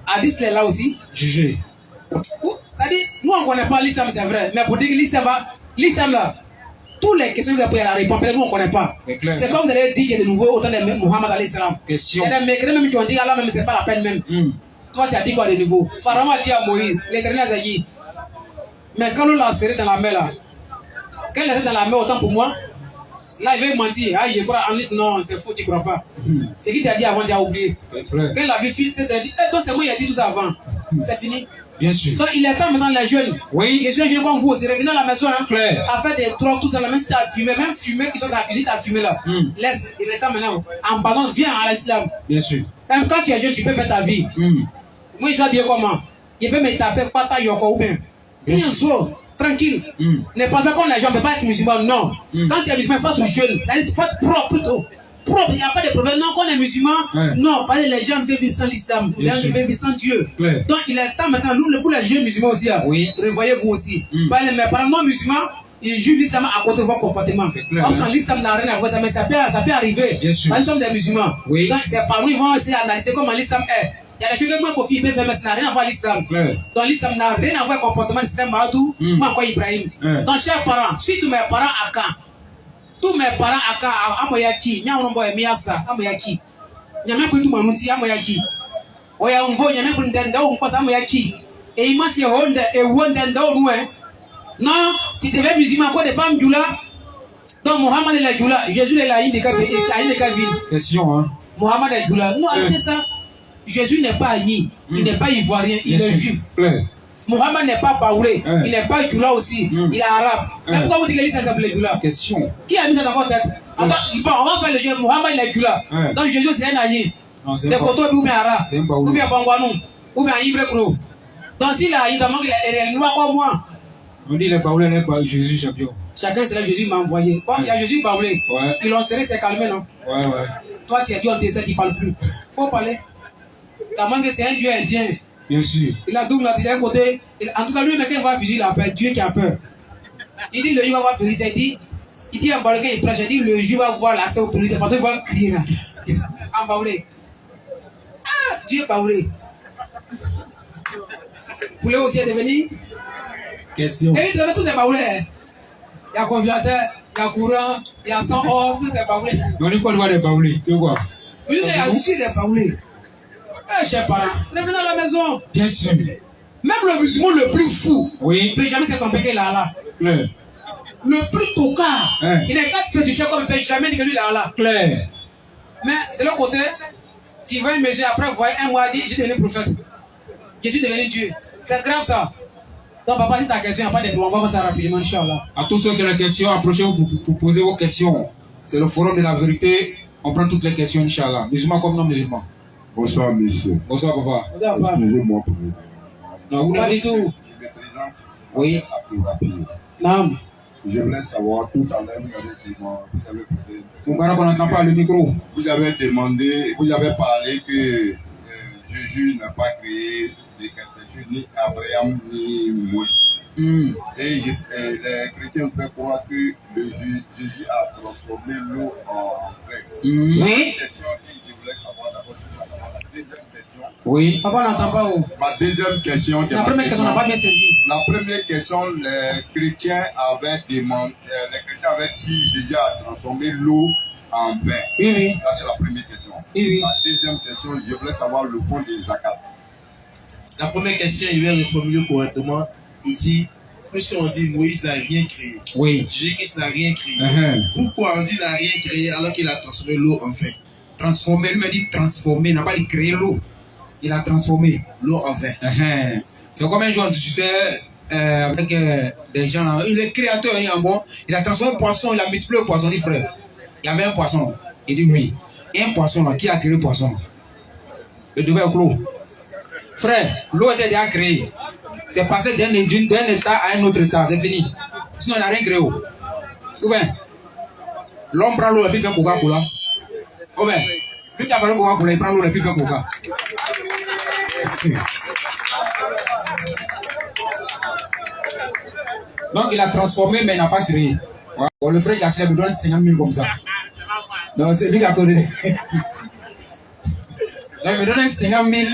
Hadith est là aussi. Juger. C'est-à-dire, nous on ne connaît pas l'islam, c'est vrai. Mais pour dire que l'islam là, toutes les questions que vous avez posées à la réponse, peut-être nous on ne connaît pas. C'est comme vous allez dire qu'il y a de nouveau autant de Mohammed alayhi salam. Question. Il y a des mécréants même qui ont dit Allah même, c'est pas la peine même. Toi tu as dit quoi de nouveau? Pharaon a dit à Moïse, l'Éternel a dit, mais quand l'eau l'a serré dans la mer là, quand il est dans la mer, autant pour moi, là il veut mentir. Ah, je crois en lui, non, c'est faux, tu ne crois pas. C'est qui t'a dit avant, tu as oublié. Quand la vie fille, c'est dit, donc c'est moi qui ai dit tout ça avant. C'est fini. Bien sûr. Donc il est temps maintenant les jeunes. Oui. Les jeunes comme vous aussi, revenez à la maison, hein, Claire. à faire des drogues, tout ça, même si tu as fumé, même fumé qui sont dans la cuisine, tu as fumé là. Laisse, il est temps maintenant. En pardon, viens à l'islam. Bien sûr. Même quand tu es jeune, tu peux faire ta vie. Moi, je vois bien comment. Il peut me taper, pas ta yoko ou bien. Bien sûr. Tranquille. Ne pense pas qu'on les gens ne peuvent pas être musulmans, non. Quand tu es musulman, il faut être jeune. Il faut être propre plutôt. Propre, il n'y a pas de problème. Non, qu'on est musulman, non, parce que les gens peuvent vivre sans l'islam. Les gens peuvent vivre sans Dieu. Donc il est temps maintenant, vous les jeunes musulmans aussi, revoyez-vous aussi. Parce que mes parents non musulmans, ils jugent l'islam à côté de vos comportements. Comme ça, l'islam n'a rien à voir, mais ça peut arriver. Bien sûr. Nous sommes des musulmans. Donc c'est par nous, ils vont essayer d'analyser comment l'islam est. Il y a des choses que moi, Kofi, mais ça n'a rien à voir avec l'islam. Donc l'islam n'a rien à voir avec le comportement de l'islam, Mahadou, moi, quoi, Ibrahim. Donc, chers parents, si tous mes parents à quand, tous mes parents à quand, à Moyaki, Nya Onombo et Miasa, à Moyaki, Nyama Kuntu Mamuti, à Moyaki, Oya Umvo, Nyama Kundenda, on passe à Moyaki, et il m'a si Honda et Wondenda au loin. Non, tu devais musulman, quoi, des femmes Djoula. Donc, Mohamed est la Djoula, Jésus est la ville. Question, hein. Mohamed est Djoula. Non, arrêtez ça. Jésus n'est pas agni, il n'est pas ivoirien, il est juif. Mohamed n'est pas baoulé, il n'est pas Djoula aussi, il est arabe. Mais pourquoi vous dites que l'islam s'appelle Djoula? Question. Qui a mis ça dans votre tête? Bon, on va faire le jeu, Mohamed il est Djoula. Donc Jésus c'est un agni. Des photos ou bien arabe, ou bien bangwanou, ou bien ibrekro. Donc s'il a, il demande qu'il est noir comme moi. On dit les baoulés n'est pas Jésus champion. Chacun c'est là Jésus m'a envoyé. Quand il y a Jésus baoulé, ils l'ont serré, c'est calmé, non? Toi tu as dit on désert, tu ne parles plus. Faut parler. Kamanga c'est un Dieu indien. Bien sûr. Il a double d'un côté. En tout cas, lui, quand il va fusil, il a peur. Dieu qui a peur. Il dit le Dieu va voir Félix. Il dit en Baoulé, il prêche. Il dit le Dieu va voir la sœur au police. Il va crier là. En Baoulé. Ah, Dieu Baoulé. Vous voulez aussi devenir? Question. Et il devait tout est Baoulé. Il y a congélateur, il y a courant, il y a 100 or, tout est Baoulé. On dit qu'on doit les baoulés, tu vois. Il y a aussi des Baoulé. Eh, chers parents, revenez à la maison. Bien sûr. Même le musulman le plus fou, oui, ne peut jamais se comparer à Allah. Le plus tocard, il n'est qu'à faire du choc comme il ne peut jamais dire que lui là Allah. Claire. Mais de l'autre côté, tu vas imaginer après, vous voyez un mois dit, je suis devenu prophète. Je suis devenu Dieu. C'est grave ça. Donc papa, si ta question, il n'y a pas de problème, on va voir ça rapidement, Inch'Allah. À tous ceux qui ont des questions, approchez-vous pour poser vos questions. C'est le forum de la vérité. On prend toutes les questions, Inch'Allah. Musulmans comme non musulmans. Bonsoir, monsieur. Bonsoir, papa. Bonsoir, papa. Excusez-moi pour vous. Non, vous pas du tout. Je me présente. Oui. Non. Je voulais savoir, tout à l'heure, On n'entend pas le micro. Vous avez demandé, vous avez parlé que Jésus n'a pas créé des chrétiens, ni Abraham, ni Moïse. Et les chrétiens peuvent croire que Jésus a transformé l'eau en paix. Oui. Question que je voulais savoir d'abord, la deuxième question. Oui. Papa n'entend pas où. Ma deuxième question. La première question n'a pas bien saisi. la première question, les chrétiens avaient demandé, les chrétiens avaient dit Jésus a transformé l'eau en vin. Oui, oui. Ça, c'est la première question. Oui, oui. La deuxième question, je voulais savoir le point des zakat. La première question, il va reformuler correctement. Il dit, puisqu'on dit Moïse n'a rien créé. Oui. Jésus-Christ n'a rien créé. Pourquoi on dit n'a rien créé alors qu'il a transformé l'eau en vin? Transformer, lui m'a dit transformer, il n'a pas dit créer l'eau. Il a transformé l'eau en vin. C'est comme un jour on discutait avec des gens là. Il est créateur, il est bon. Il a transformé un poisson, il a multiplié le poisson, il dit frère. Il y avait un poisson. Il dit oui. Et un poisson là, qui a créé le poisson? Le devoir est clos. Frère, l'eau était déjà créée. C'est passé d'un état à un autre état, c'est fini. Sinon, il n'a rien créé. Ou bien, l'homme prend l'eau et puis fait Coca-Cola. Ou bien, lui qui a parlé Coca-Cola, il prend l'eau et puis fait Coca. Donc, il a transformé, mais il n'a pas créé. Ouais. Bon, le frère Yassine me donne 50 000 comme ça. Donc, c'est lui qui a donné. Donc, il me donne 50 000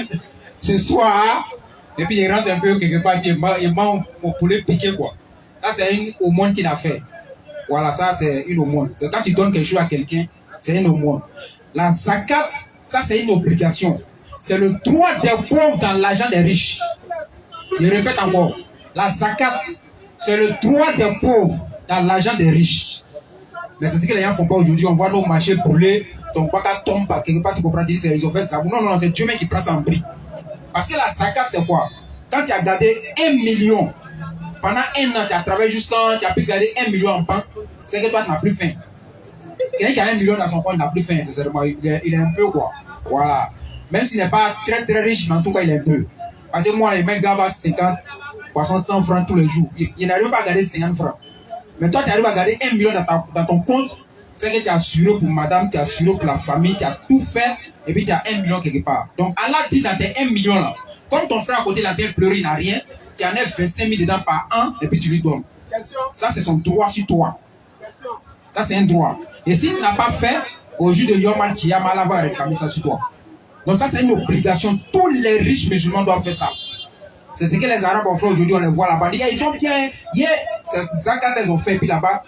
ce soir. Et puis, il rentre un peu quelque part. Il m'a mon poulet piqué, quoi. Ça, c'est une aumône qu'il a fait. Voilà, ça, c'est une aumône. Quand tu donnes quelque chose à quelqu'un, c'est une aumône. La zakat, ça, c'est une obligation. C'est le droit des pauvres dans l'argent des riches. Je répète encore. La zakat, c'est le droit des pauvres dans l'argent des riches. Mais c'est ce que les gens ne font pas aujourd'hui. On voit nos marchés brûler, ton baka tombe, quelque part, tu comprends, ils ont fait ça. Non, non, c'est Dieu même qui prend ça en prix. Parce que la zakat, c'est quoi? Quand tu as gardé 1 million, pendant un an, tu as travaillé jusqu'à tu as pu garder 1 million en banque, c'est que toi, tu n'as plus faim. Quelqu'un qui a 1 million dans son compte, il n'a plus faim, sincèrement. Il est un peu quoi. Voilà. Même s'il n'est pas très très riche, mais en tout cas, il est un peu. Parce que moi, les mecs gardent 50, 100 francs tous les jours. Il n'arrive pas à garder 50 francs. Mais toi, tu arrives à garder 1 million dans ton compte, c'est que tu as assuré pour madame, tu as assuré pour la famille, tu as tout fait, et puis tu as 1 million quelque part. Donc, Allah dit dans tes 1 million là, comme ton frère à côté, il a pleuré, il n'a rien, tu en as 25 000 dedans par an, et puis tu lui donnes. Ça, c'est son droit sur toi. Ça, c'est un droit. Et si tu n'as pas fait, au jour de Yom Al-Kiyam, Allah va réclamer ça sur toi. Donc, ça, c'est une obligation. Tous les riches musulmans doivent faire ça. C'est ce que les Arabes ont fait aujourd'hui, on les voit là-bas. Ils sont bien, c'est ça quand ils ont fait, puis là-bas,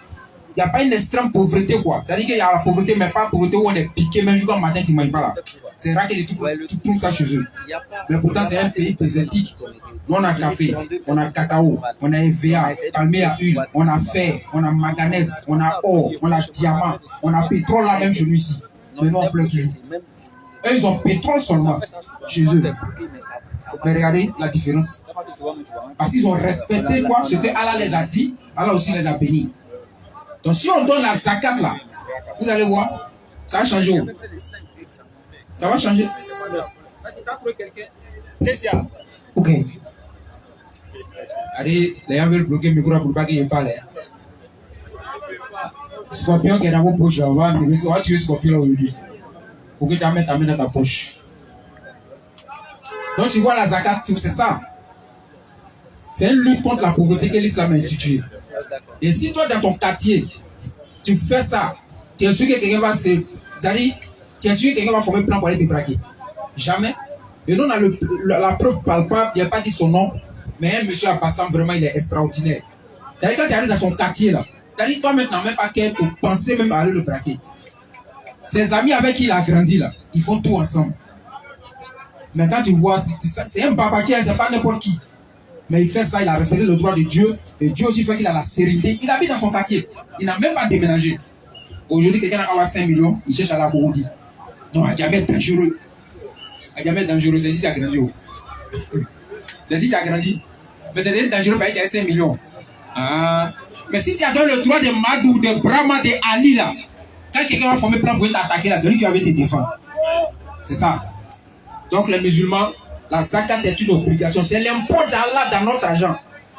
il n'y a pas une extrême pauvreté, quoi. C'est-à-dire qu'il y a la pauvreté, mais pas la pauvreté où on est piqué, même jusqu'au matin, tu ne manges pas là. C'est rare que tu trouves ça chez eux. Mais pourtant, c'est un pays désertique. Nous, on a café, on a cacao, on a EVA, palmier à huile, on a fer, on a manganèse, on a or, on a diamant, on a pétrole là même chez nous ici. Mais nous, on pleure toujours. Eux, ils ont pétrole seulement chez eux. Mais regardez la différence. Parce qu'ils ont respecté quoi, ce que Allah les a dit, Allah aussi les a bénis. Donc si on donne la zakat là, vous allez voir, ça va changer. Ça va changer. Ok. Allez, les gens veulent bloquer le micro pour pas qu'il parle. Scorpion qui est dans vos poches, on va tuer Scorpion aujourd'hui. Pour que tu amènes ta main dans ta poche. Donc tu vois la zakat, c'est ça. C'est une lutte contre la pauvreté que l'islam a instituée. Et si toi dans ton quartier, tu fais ça, tu es sûr que quelqu'un va se... C'est-à-dire, tu es sûr que quelqu'un va former un plan pour aller te braquer. Jamais. Et nous on a la preuve palpable, il n'y a pas dit son nom, mais un monsieur à passant, vraiment il est extraordinaire. C'est-à-dire quand tu arrives dans son quartier là, c'est-à-dire toi maintenant même pas qu'elle te penser même à aller le braquer. Ses amis avec qui il a grandi là, ils font tout ensemble. Mais quand tu vois, c'est un babaquier, c'est pas n'importe qui. Mais il fait ça, il a respecté le droit de Dieu. Et Dieu aussi fait qu'il a la sérénité. Il habite dans son quartier. Il n'a même pas déménagé. Aujourd'hui, quelqu'un a 5 millions, il cherche à la Burundi. Non, Adjamé est dangereux. Adjamé est dangereux, c'est si tu as grandi. C'est si tu as grandi. Mais c'est dangereux parce qu'il y a 5 millions. Ah. Mais si tu as donné le droit de Madou, de Brahma, de Ali là, quand quelqu'un va former plan pour t'attaquer là, c'est lui qui va te défendre. C'est ça. Donc les musulmans, la zakat est une obligation. C'est l'impôt d'Allah dans notre argent.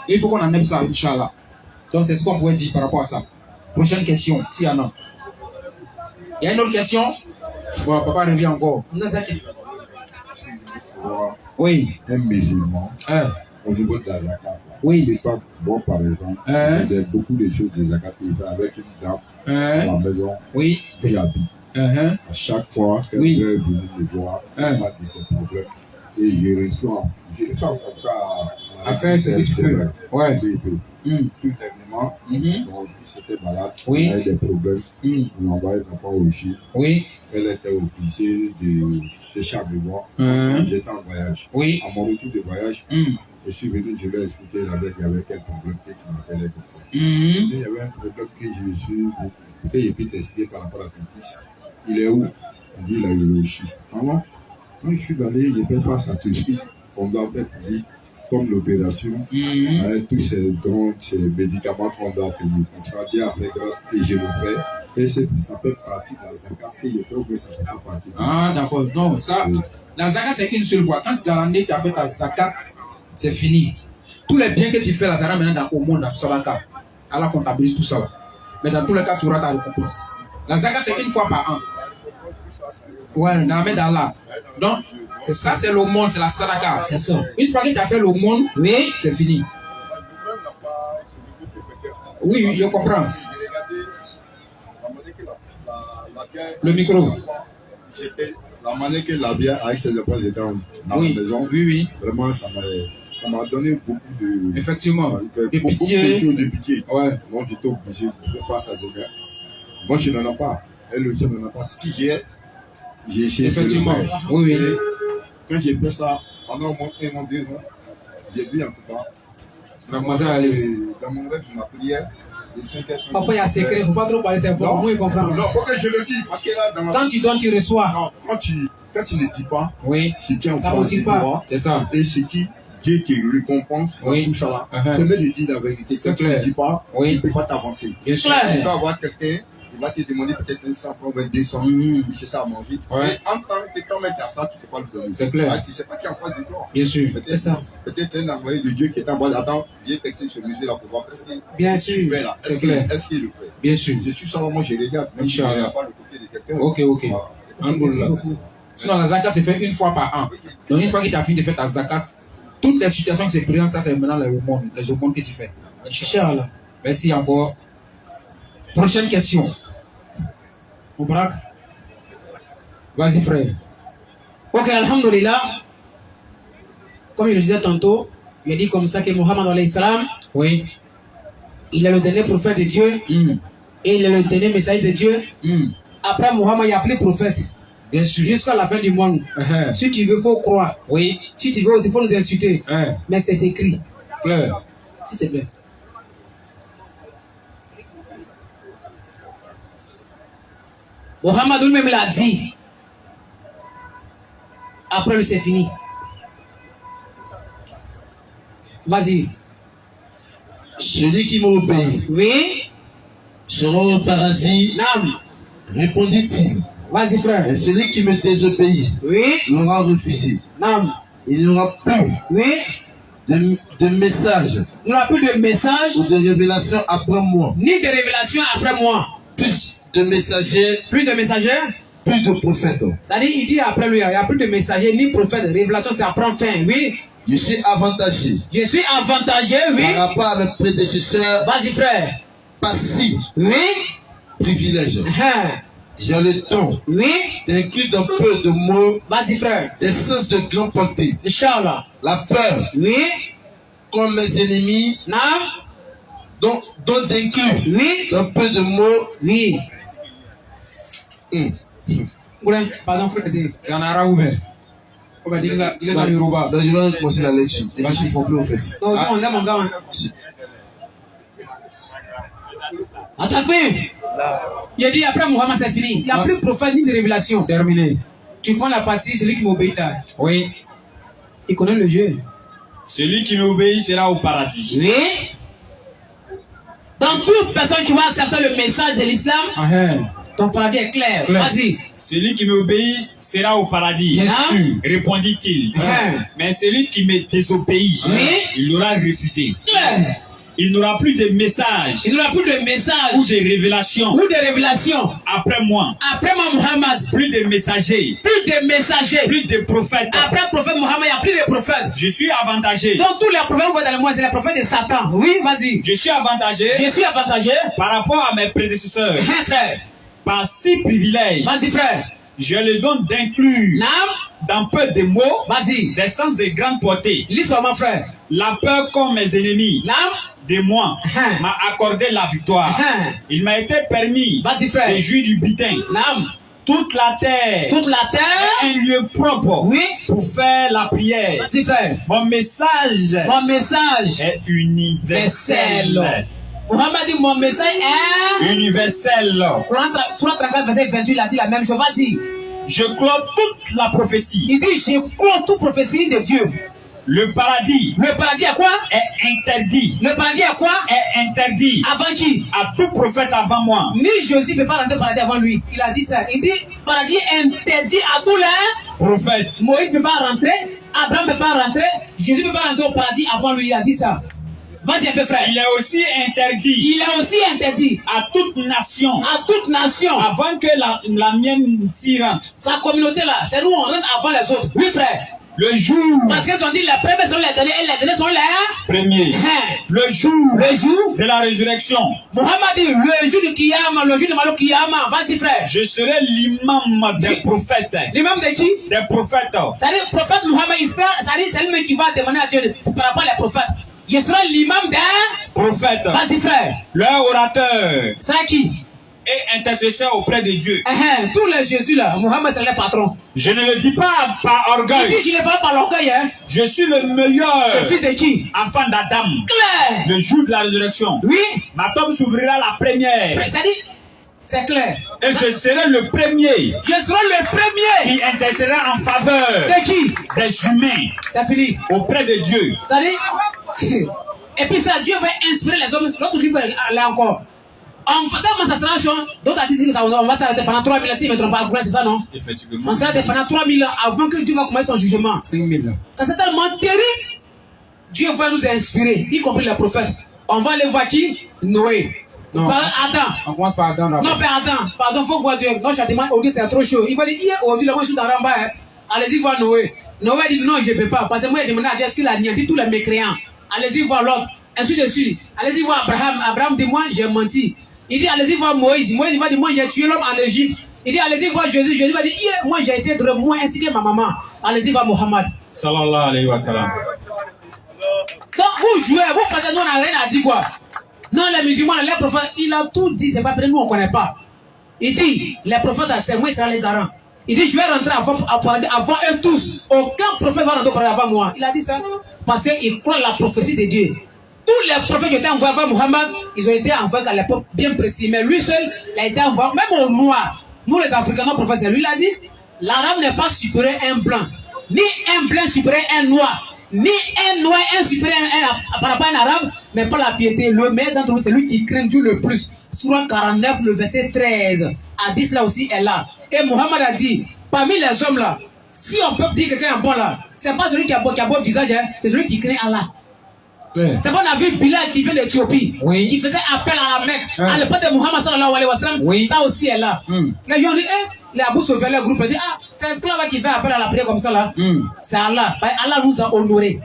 Et il faut qu'on en aime ça, Inch'Allah. Donc c'est ce qu'on pourrait dire par rapport à ça. Prochaine question, s'il y en a. Il y a une autre question? Bon, papa revient encore. Oui. Un musulman, au niveau de la zakat, oui. Il n'est pas bon, par exemple. Il y a beaucoup de choses de zakat qu'il fait avec une dame à la maison oui. où j'habite. À chaque fois qu'elle oui. veut venir me voir, elle m'a dit ses problèmes. Et je reçois en tout cas à faire ce que tu peux. Ouais. Tout dernièrement, son fils était malade, il avait des problèmes, on envoyait papa au Chili. Oui. Elle était obligée de chercher à me voir. J'étais en voyage. Oui. À mon retour de voyage, je suis venu, je lui ai expliqué il y avait quel problème que tu m'appelais comme ça. Il y avait un problème que je suis écouté et puis t'expliquer par rapport à ton fils. Il est où? On dit il a eu le Chili. Alors, quand je suis allé, je fais face à tout ce qu'on doit faire pour lui. Comme l'opération, avec tous ces drogues, ces médicaments qu'on doit payer. On va dire après grâce et je le fais. Et ça peut partir dans un cas et je peux que ça peut pas partir. Ah d'accord, non, ça, la zakat c'est une seule fois. Quand dans l'année tu as fait ta zakat, c'est fini. Tous les biens que tu fais, la zakat maintenant au monde, dans Solaka, Allah comptabilise tout ça. Mais dans tous les cas, tu auras ta récompense. La zakat c'est une fois par an. Ouais, dans la main d'Allah. Donc, c'est ça, c'est le monde, c'est la sadaka. C'est ça. Une fois que tu as fait le monde, oui, c'est fini. Oui, je comprends. Le micro. La manière que la bière avec ses dépenses étaient dans la maison, vraiment, ça m'a donné beaucoup de... Effectivement. De pitié. Ouais. Moi, j'étais obligé de faire ça à Zéga. Moi, je n'en ai pas. Elle le dit, je n'en ai pas. Ce qui j'ai essayé. Effectivement. De le faire. Oui. Et quand j'ai fait ça, pendant au moins 1 an, 2 ans, j'ai vu en tout cas. Dans mon rêve, de ma prière, les 5 heures. Papa, il y a un secret, il ne faut pas trop parler, c'est pour moi, il comprend. Non, il faut que je le dise. Parce que là, quand tu donnes, tu reçois. Non, quand tu ne dis pas, ce qui ça ne motive pas. C'est ça. Et ce qui Dieu te récompense dans tout ça là. C'est mieux de dire la vérité. Quand tu ne dis pas, tu ne peux pas t'avancer. Tu peux avoir quelqu'un. Il va te demander peut-être 100 francs, 200, c'est ça à manger. Et en tant que toi-même tu as ça, tu ne peux pas le donner. C'est clair. Tu ne sais pas qui est en face de toi. Bien sûr. C'est ça. Peut-être un envoyé de Dieu qui est en bas. Attends, viens texter ce musée là pour voir. Bien sûr. C'est clair. Est-ce qu'il le fait? Bien sûr. Je suis ça, moi je regarde. Même si je ne regarde pas le côté de quelqu'un. Ok. Sinon, la zakat se fait une fois par an. Donc, une fois que tu as fini de faire ta zakat, toutes les situations qui se présentent, ça c'est maintenant les aumônes que tu fais. Inch'Allah. Merci encore. Prochaine question. Moubarak. Vas-y, frère. Ok, alhamdulillah. Comme je le disais tantôt, il a dit comme ça que Mohammed alayhi salam, oui, il est le dernier prophète de Dieu et il est le dernier messager de Dieu. Après Mohammed, il n'y a plus de prophète. Bien sûr. Jusqu'à la fin du monde. Si tu veux, il faut croire. Oui. Si tu veux aussi, il faut nous insulter. Mais c'est écrit. Claire. S'il te plaît. Mohammed lui-même l'a dit. Après lui, c'est fini. Vas-y. Celui qui m'obéit, oui, sera au paradis. Nam. Répondit-il. Vas-y, frère. Et celui qui me désobéit, oui, l'aura refusé. Nam. Il n'y aura plus, oui, de message. Il n'y aura plus de message. Ou de révélation après moi. Ni de révélation après moi. Plus de messagers. Plus de messagers. Plus de prophètes. C'est-à-dire, il dit après lui, il n'y a plus de messagers ni prophètes. Révélation, ça prend fin, oui. Je suis avantagé. Je suis avantagé, oui. Par rapport à mes prédécesseurs. Vas-y, frère. Passif. Oui. Privilège. J'ai le don. Oui. D'inclure d'un peu de mots. Vas-y, frère. Des sens de grande portée. Inch'Allah. La peur. Oui. Comme mes ennemis. Non. Donc d'inclure. Oui. D'un peu de mots. Oui. Pardon, frère. C'est en arabe ou bien? On va dire ça, il est en Yoruba. Donc je vais commencer la lecture. Les machines ne font plus au fait. Non, on est mon gars. Attaque-moi. Il a dit après Mohammed c'est fini. Il n'y a plus de prophète ni de révélation. Terminé. Tu prends la partie, celui qui m'obéit là. Oui. Il connaît le jeu. Celui qui m'obéit sera au paradis. Oui. Donc toute personne qui va accepter le message de l'islam, ton paradis est clair. Vas-y. Celui qui m'obéit sera au paradis. Bien sûr. Répondit-il. Mais celui qui me désobéit, il l'aura refusé. Clair. Il n'aura plus de messages. Il n'aura plus de messages. Ou de révélations. Ou de révélations. Après moi. Après moi, Mohammed. Plus de messagers. Plus de messagers. Plus de prophètes. Après le prophète Mohammed, il n'y a plus de prophètes. Je suis avantagé. Donc tous les prophètes vous voyez dans le monde, c'est les prophètes de Satan. Oui, vas-y. Je suis avantagé. Je suis avantagé. Par rapport à mes prédécesseurs. Frère. Par 6 privilèges. Vas-y, frère. Je le donne d'inclure. dans peu de mots, Vas-y. des sens de grande portée. L'histoire, mon frère. La peur comme mes ennemis L'âme. de moi m'a accordé la victoire. Il m'a été permis Vas-y, frère. de jouir du butin. L'âme. Toute la terre Toute la terre. est un lieu propre Oui. pour faire la prière. Vas-y, frère. Mon message Mon message est universel. Mohammed dit mon message est Universel. Surah 34, verset 28, il a dit la même chose. Vas-y. Je clôt toute la prophétie. Il dit je crois toute prophétie de Dieu. Le paradis Le paradis est quoi? est interdit. Le paradis est quoi? Est interdit Avant qui? à tout prophète avant moi. Ni Jésus ne peut pas rentrer au paradis avant lui. Il a dit ça. Il dit paradis interdit à tous les Prophète. Moïse ne peut pas rentrer. Abraham ne peut pas rentrer. Jésus ne peut pas rentrer au paradis avant lui. Il a dit ça. Vas-y un peu, frère. Il est aussi interdit Il est aussi interdit à toute nation à toute nation. avant que la mienne s'y rentre. Sa communauté là, c'est nous on rentre avant les autres. Oui, frère. Le jour Parce qu'ils ont dit les premiers sont les derniers et les derniers sont les premier. Le jour Le jour. de la résurrection. Mohammed dit le jour du Kiyama, le jour de Malou Kiyama. Vas-y, frère. Je serai l'imam des prophètes. L'imam de qui? Des prophètes. C'est-à-dire, le prophète Mohammed, c'est lui qui va demander à Dieu par rapport aux prophètes. Je serai l'imam des Prophètes. Vas-y, frère. Leur orateur C'est qui? et intercesseur auprès de Dieu. Tous les Jésus là, Mohammed c'est le patron. Je ne le dis pas par Il orgueil. dit, je ne parle pas par l'orgueil, hein. Je suis le meilleur Le fils de qui? enfant d'Adam. Claire. Le jour de la résurrection. Oui. Ma tombe s'ouvrira la première. C'est-à-dire, c'est clair. Et je serai le premier Je serai le premier. qui intercédera en faveur De qui? des humains C'est fini. auprès de Dieu. C'est-à-dire, et puis ça, Dieu va inspirer les hommes. L'autre livre, là encore. En fait, dans ma saturation, d'autres disent que ça, on va s'arrêter pendant 3000 ans, si je ne me trompe pas, c'est ça, non? Effectivement. On s'arrête pendant 3000 ans avant que Dieu va commencer son jugement. 5000 ans. Ça c'est tellement terrible. Dieu va nous inspirer, y compris les prophètes. On va aller voir qui? Noé. Non. Adam. On commence par Adam. Non, pardon, faut voir Dieu. Non, je demande, aujourd'hui c'est trop chaud. Il va dire, hier, aujourd'hui, là, moi je suis dans Ramba. Allez-y voir Noé. Noé dit, non, je ne peux pas. Parce que moi, j'ai demandé à Dieu est-ce qu'il a nié tous les mécréants. Allez-y voir l'autre. Ainsi de suite. Allez-y voir Abraham. Abraham dit, moi, j'ai menti. Il dit, allez-y voir Moïse. Moïse va dire, moi, j'ai tué l'homme en Égypte. Il dit, allez-y voir Jésus. Jésus va dire, hier, moi, j'ai été de moi ainsi que ma maman. Allez-y voir Mohammed. Sallallahu alayhi wa sallam. Quand vous jouez, vous pensez, nous, on n'a rien à dire quoi. Non, les musulmans, les prophètes, il a tout dit, c'est pas peut-être nous, on ne connaît pas. Il dit, les prophètes, c'est moi, sera les garants. Il dit, je vais rentrer avant eux tous. Aucun prophète va rentrer au paradis avant moi. Il a dit ça parce qu'il croit la prophétie de Dieu. Tous les prophètes qui étaient envoyés avant Muhammad, ils ont été envoyés à l'époque bien précis. Mais lui seul, il a été envoyé, même au noir. Nous, les Africains, nos prophètes, lui, il a dit, l'arabe n'est pas supérieur à un blanc. Ni un blanc supérieur à un noir. Ni un noir, un supérieur par rapport à un arabe, mais pas la piété. Le meilleur d'entre vous, c'est lui qui craint Dieu le plus. Surah 49, le verset 13. Hadith là aussi est là. Et Muhammad a dit, parmi les hommes là, si on peut dire que quelqu'un est bon là, c'est pas celui qui a beau visage, hein, c'est celui qui craint Allah. C'est bon, on a vu Bilal qui vient d'Éthiopie, qui faisait appel à la Mecque, à l'époque de Muhammad sallallahu alayhi wa sallam, ça aussi est là. Les gens disent, les Abou Sofia, le groupe dit, c'est esclave qui fait appel à la prière comme ça là. C'est Allah. Allah nous a honorés.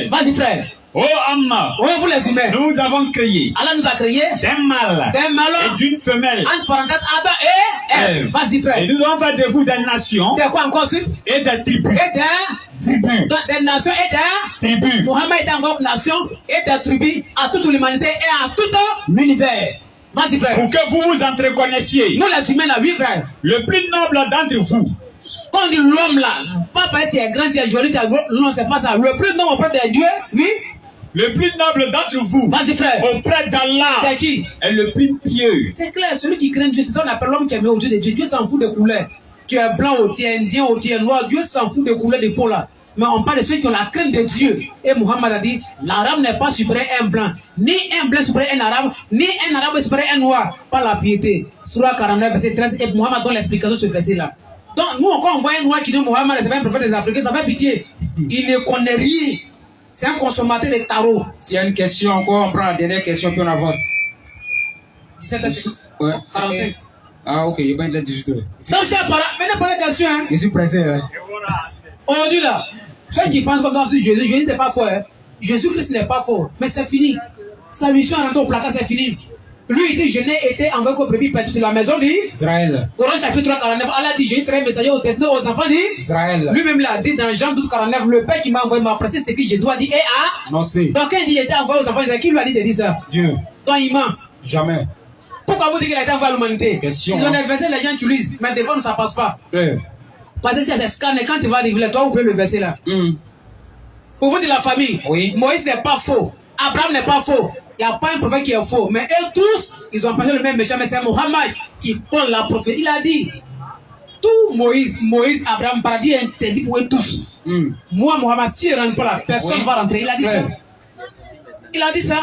Vas-y frère. Oh Amma, oh vous les humains, nous avons créé Allah nous a créé d'un mâle et d'une femelle. Entre parenthèses, Adam et Ève. Vas-y frère. Et nous avons fait de vous des nations. De quoi encore suite? Et des tribus. Et des tribus. Des nations et des tribus. Mohammed est encore nation et des tribus à toute l'humanité et à tout l'univers. Vas-y frère. Pour que vous vous entreconnaissiez. Nous les humains là, oui frère. Le plus noble d'entre vous. Quand on dit l'homme là, papa tu es grand, tu es joli, tu es gros. Non, c'est pas ça. Le plus noble auprès de Dieu, oui. Le plus noble d'entre vous, vas-y frère, auprès d'Allah, c'est qui? Est le plus pieux. C'est clair, celui qui craint Dieu, c'est ça qu'on appelle l'homme qui est mis au Dieu de Dieu. Dieu s'en fout de couleur. Tu es blanc ou tu es indien ou tu es noir, Dieu s'en fout de couleur de peau là. Mais on parle de ceux qui ont la crainte de Dieu. Et Muhammad a dit, l'arabe n'est pas supérieur à un blanc, ni un blanc supérieur à un arabe, ni un arabe supérieur à un noir, par la piété. Surah 49, verset 13, et Muhammad donne l'explication de ce verset là. Donc nous, quand on voit un noir qui dit Muhammad, c'est pas un prophète des Africains, ça fait pitié. Il ne connaît rien. C'est un consommateur de tarot. S'il y a une question encore, on prend la dernière question puis on avance. 17h. Ouais. 45. Ah ok, il va être 18h. Donc c'est pas là, mais pas de question. Hein. Je suis pressé. Hein. Aujourd'hui là, ceux qui pensent comme si Jésus n'est pas fort. Hein. Jésus-Christ n'est pas fort, mais c'est fini. Sa mission à rentrer au placard, c'est fini. Lui, il dit, je n'ai été envoyé qu'au brebis perdues de la maison d'Israël. Coran chapitre 3, 49, Allah dit, je serai messager au destin aux enfants d'Israël. Lui-même l'a dit dans Jean 12, 49, le Père qui m'a envoyé m'a pressé ce que je dois dire et à... Non, c'est. Donc quand il dit, il était envoyé aux enfants d'Israël, qui lui a dit de dire ça? Dieu. Donc il ment. Jamais. Pourquoi vous dites qu'il a été envoyé à l'humanité? Question. Ils ont des versets, les gens utilisent, mais devant nous, ça passe pas. Frère. Parce que c'est scanné, quand tu vas arriver, toi, vous pouvez le verser là. Pour vous dire la famille, oui. Moïse n'est pas faux, Abraham n'est pas faux. Il n'y a pas un prophète qui est faux. Mais eux tous, ils ont empêché le même méchant. Mais c'est Mohammed qui prend la prophétie. Il a dit, tout Moïse, Abraham, paradis est interdit pour eux tous. Moi, Mohammed, si je ne rentre pas là, personne ne va rentrer. Il a dit ça. Il a dit ça.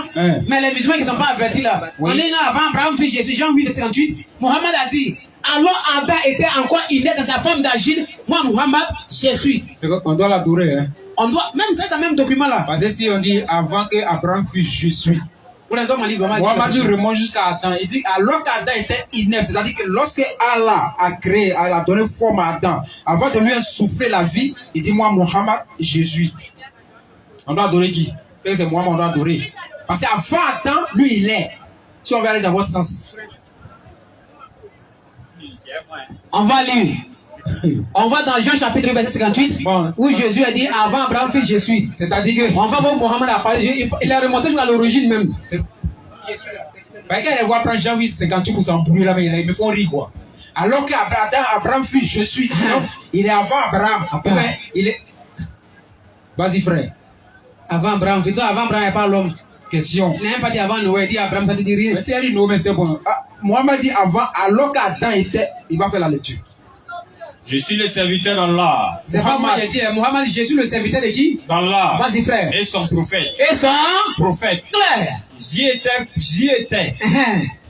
Mais les musulmans qui ne sont pas avertis là. On est là avant Abraham, fils Jésus, Jean 8, 58. Mohammed a dit, alors Adam était encore inné dans sa forme d'agile. Moi, Mohammed, je suis. On doit l'adorer. Hein. On doit, même ça, dans le même document là. Parce que si on dit avant que Abraham fût, je suis. Mohammed remonte jusqu'à Adam. Il dit alors qu'Adam était inepte, c'est-à-dire que lorsque Allah a créé, Allah a donné forme à Adam, avant de lui souffler la vie, il dit moi, Mohammed, je suis. On doit adorer qui? C'est Mohammed, on doit adorer. Parce qu'avant Adam, lui, il est. Si on veut aller dans votre sens. On va lire. On va dans Jean chapitre 8, verset 58, où Jésus a dit avant Abraham, fils je suis. C'est-à-dire que on va voir Mohammed a parlé, il a remonté jusqu'à l'origine même. Quand il voit prendre Jean 8, 58 pour s'embrouiller là, mais il me faut rire quoi. Alors qu'Abraham, fils je suis, il est avant Abraham. Après, il est. Vas-y frère. Avant Abraham, fils, avant Abraham, il n'y a pas l'homme. Question. Il n'a même pas dit avant Noé, il dit Abraham, ça ne dit rien. Mais c'est Noé, mais c'était bon. Mohammed dit avant, alors qu'Adam était, il va faire la lecture. Je suis le serviteur d'Allah. C'est pas moi, Mohammed, je suis le serviteur de qui? d'Allah. Vas-y, frère. Et son prophète. Et son prophète. Claire. J'y étais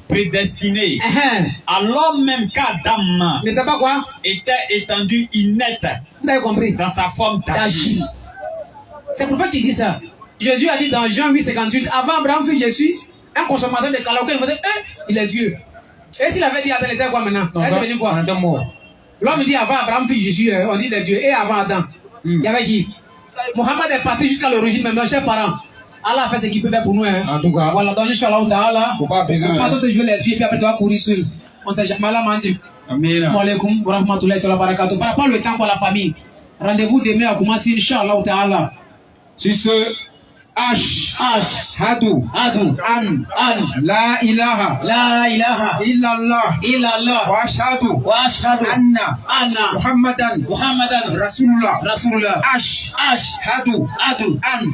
prédestiné. Alors même qu'Adam n'était pas quoi? Était étendu inerte. Vous avez compris? Dans sa forme d'agile. C'est le prophète qui dit ça. Jésus a dit dans Jean 8, 58, avant Abraham, fils je suis, un consommateur de karaoké, il va dire, il est Dieu. Et s'il avait dit, attends, il était quoi maintenant? Il était venu quoi? L'homme dit avant Abraham, fils Jésus, on dit les dieux, et avant Adam. Il y avait qui? Mohammed est parti jusqu'à l'origine, même nos chers parents. Allah a fait ce qu'il peut faire pour nous. Hein. En tout cas, voilà, donc Inch'Allah, Allah. Faut pas besoin. Pas de jouer les dieux, et puis après, tu vas courir seul. On sait jamais, Allah m'a dit. Amen. Alaikum, wa rahmatullahi wa barakatuh. Par rapport au temps pour la famille, rendez-vous demain à commencer, Inch'Allah, ta'ala. Sur ce, Hadu, An, La ilaha, illallah, wa ashhadu, Anna, Muhammadan, Rasulullah, Hadu, An,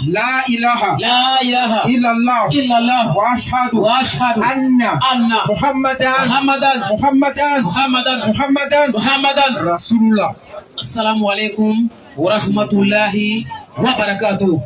La ilaha, illallah, wa ashhadu, Anna, Muhammadan, Rasulullah. Assalamu alaikum wa rahmatullahi wa barakatuh.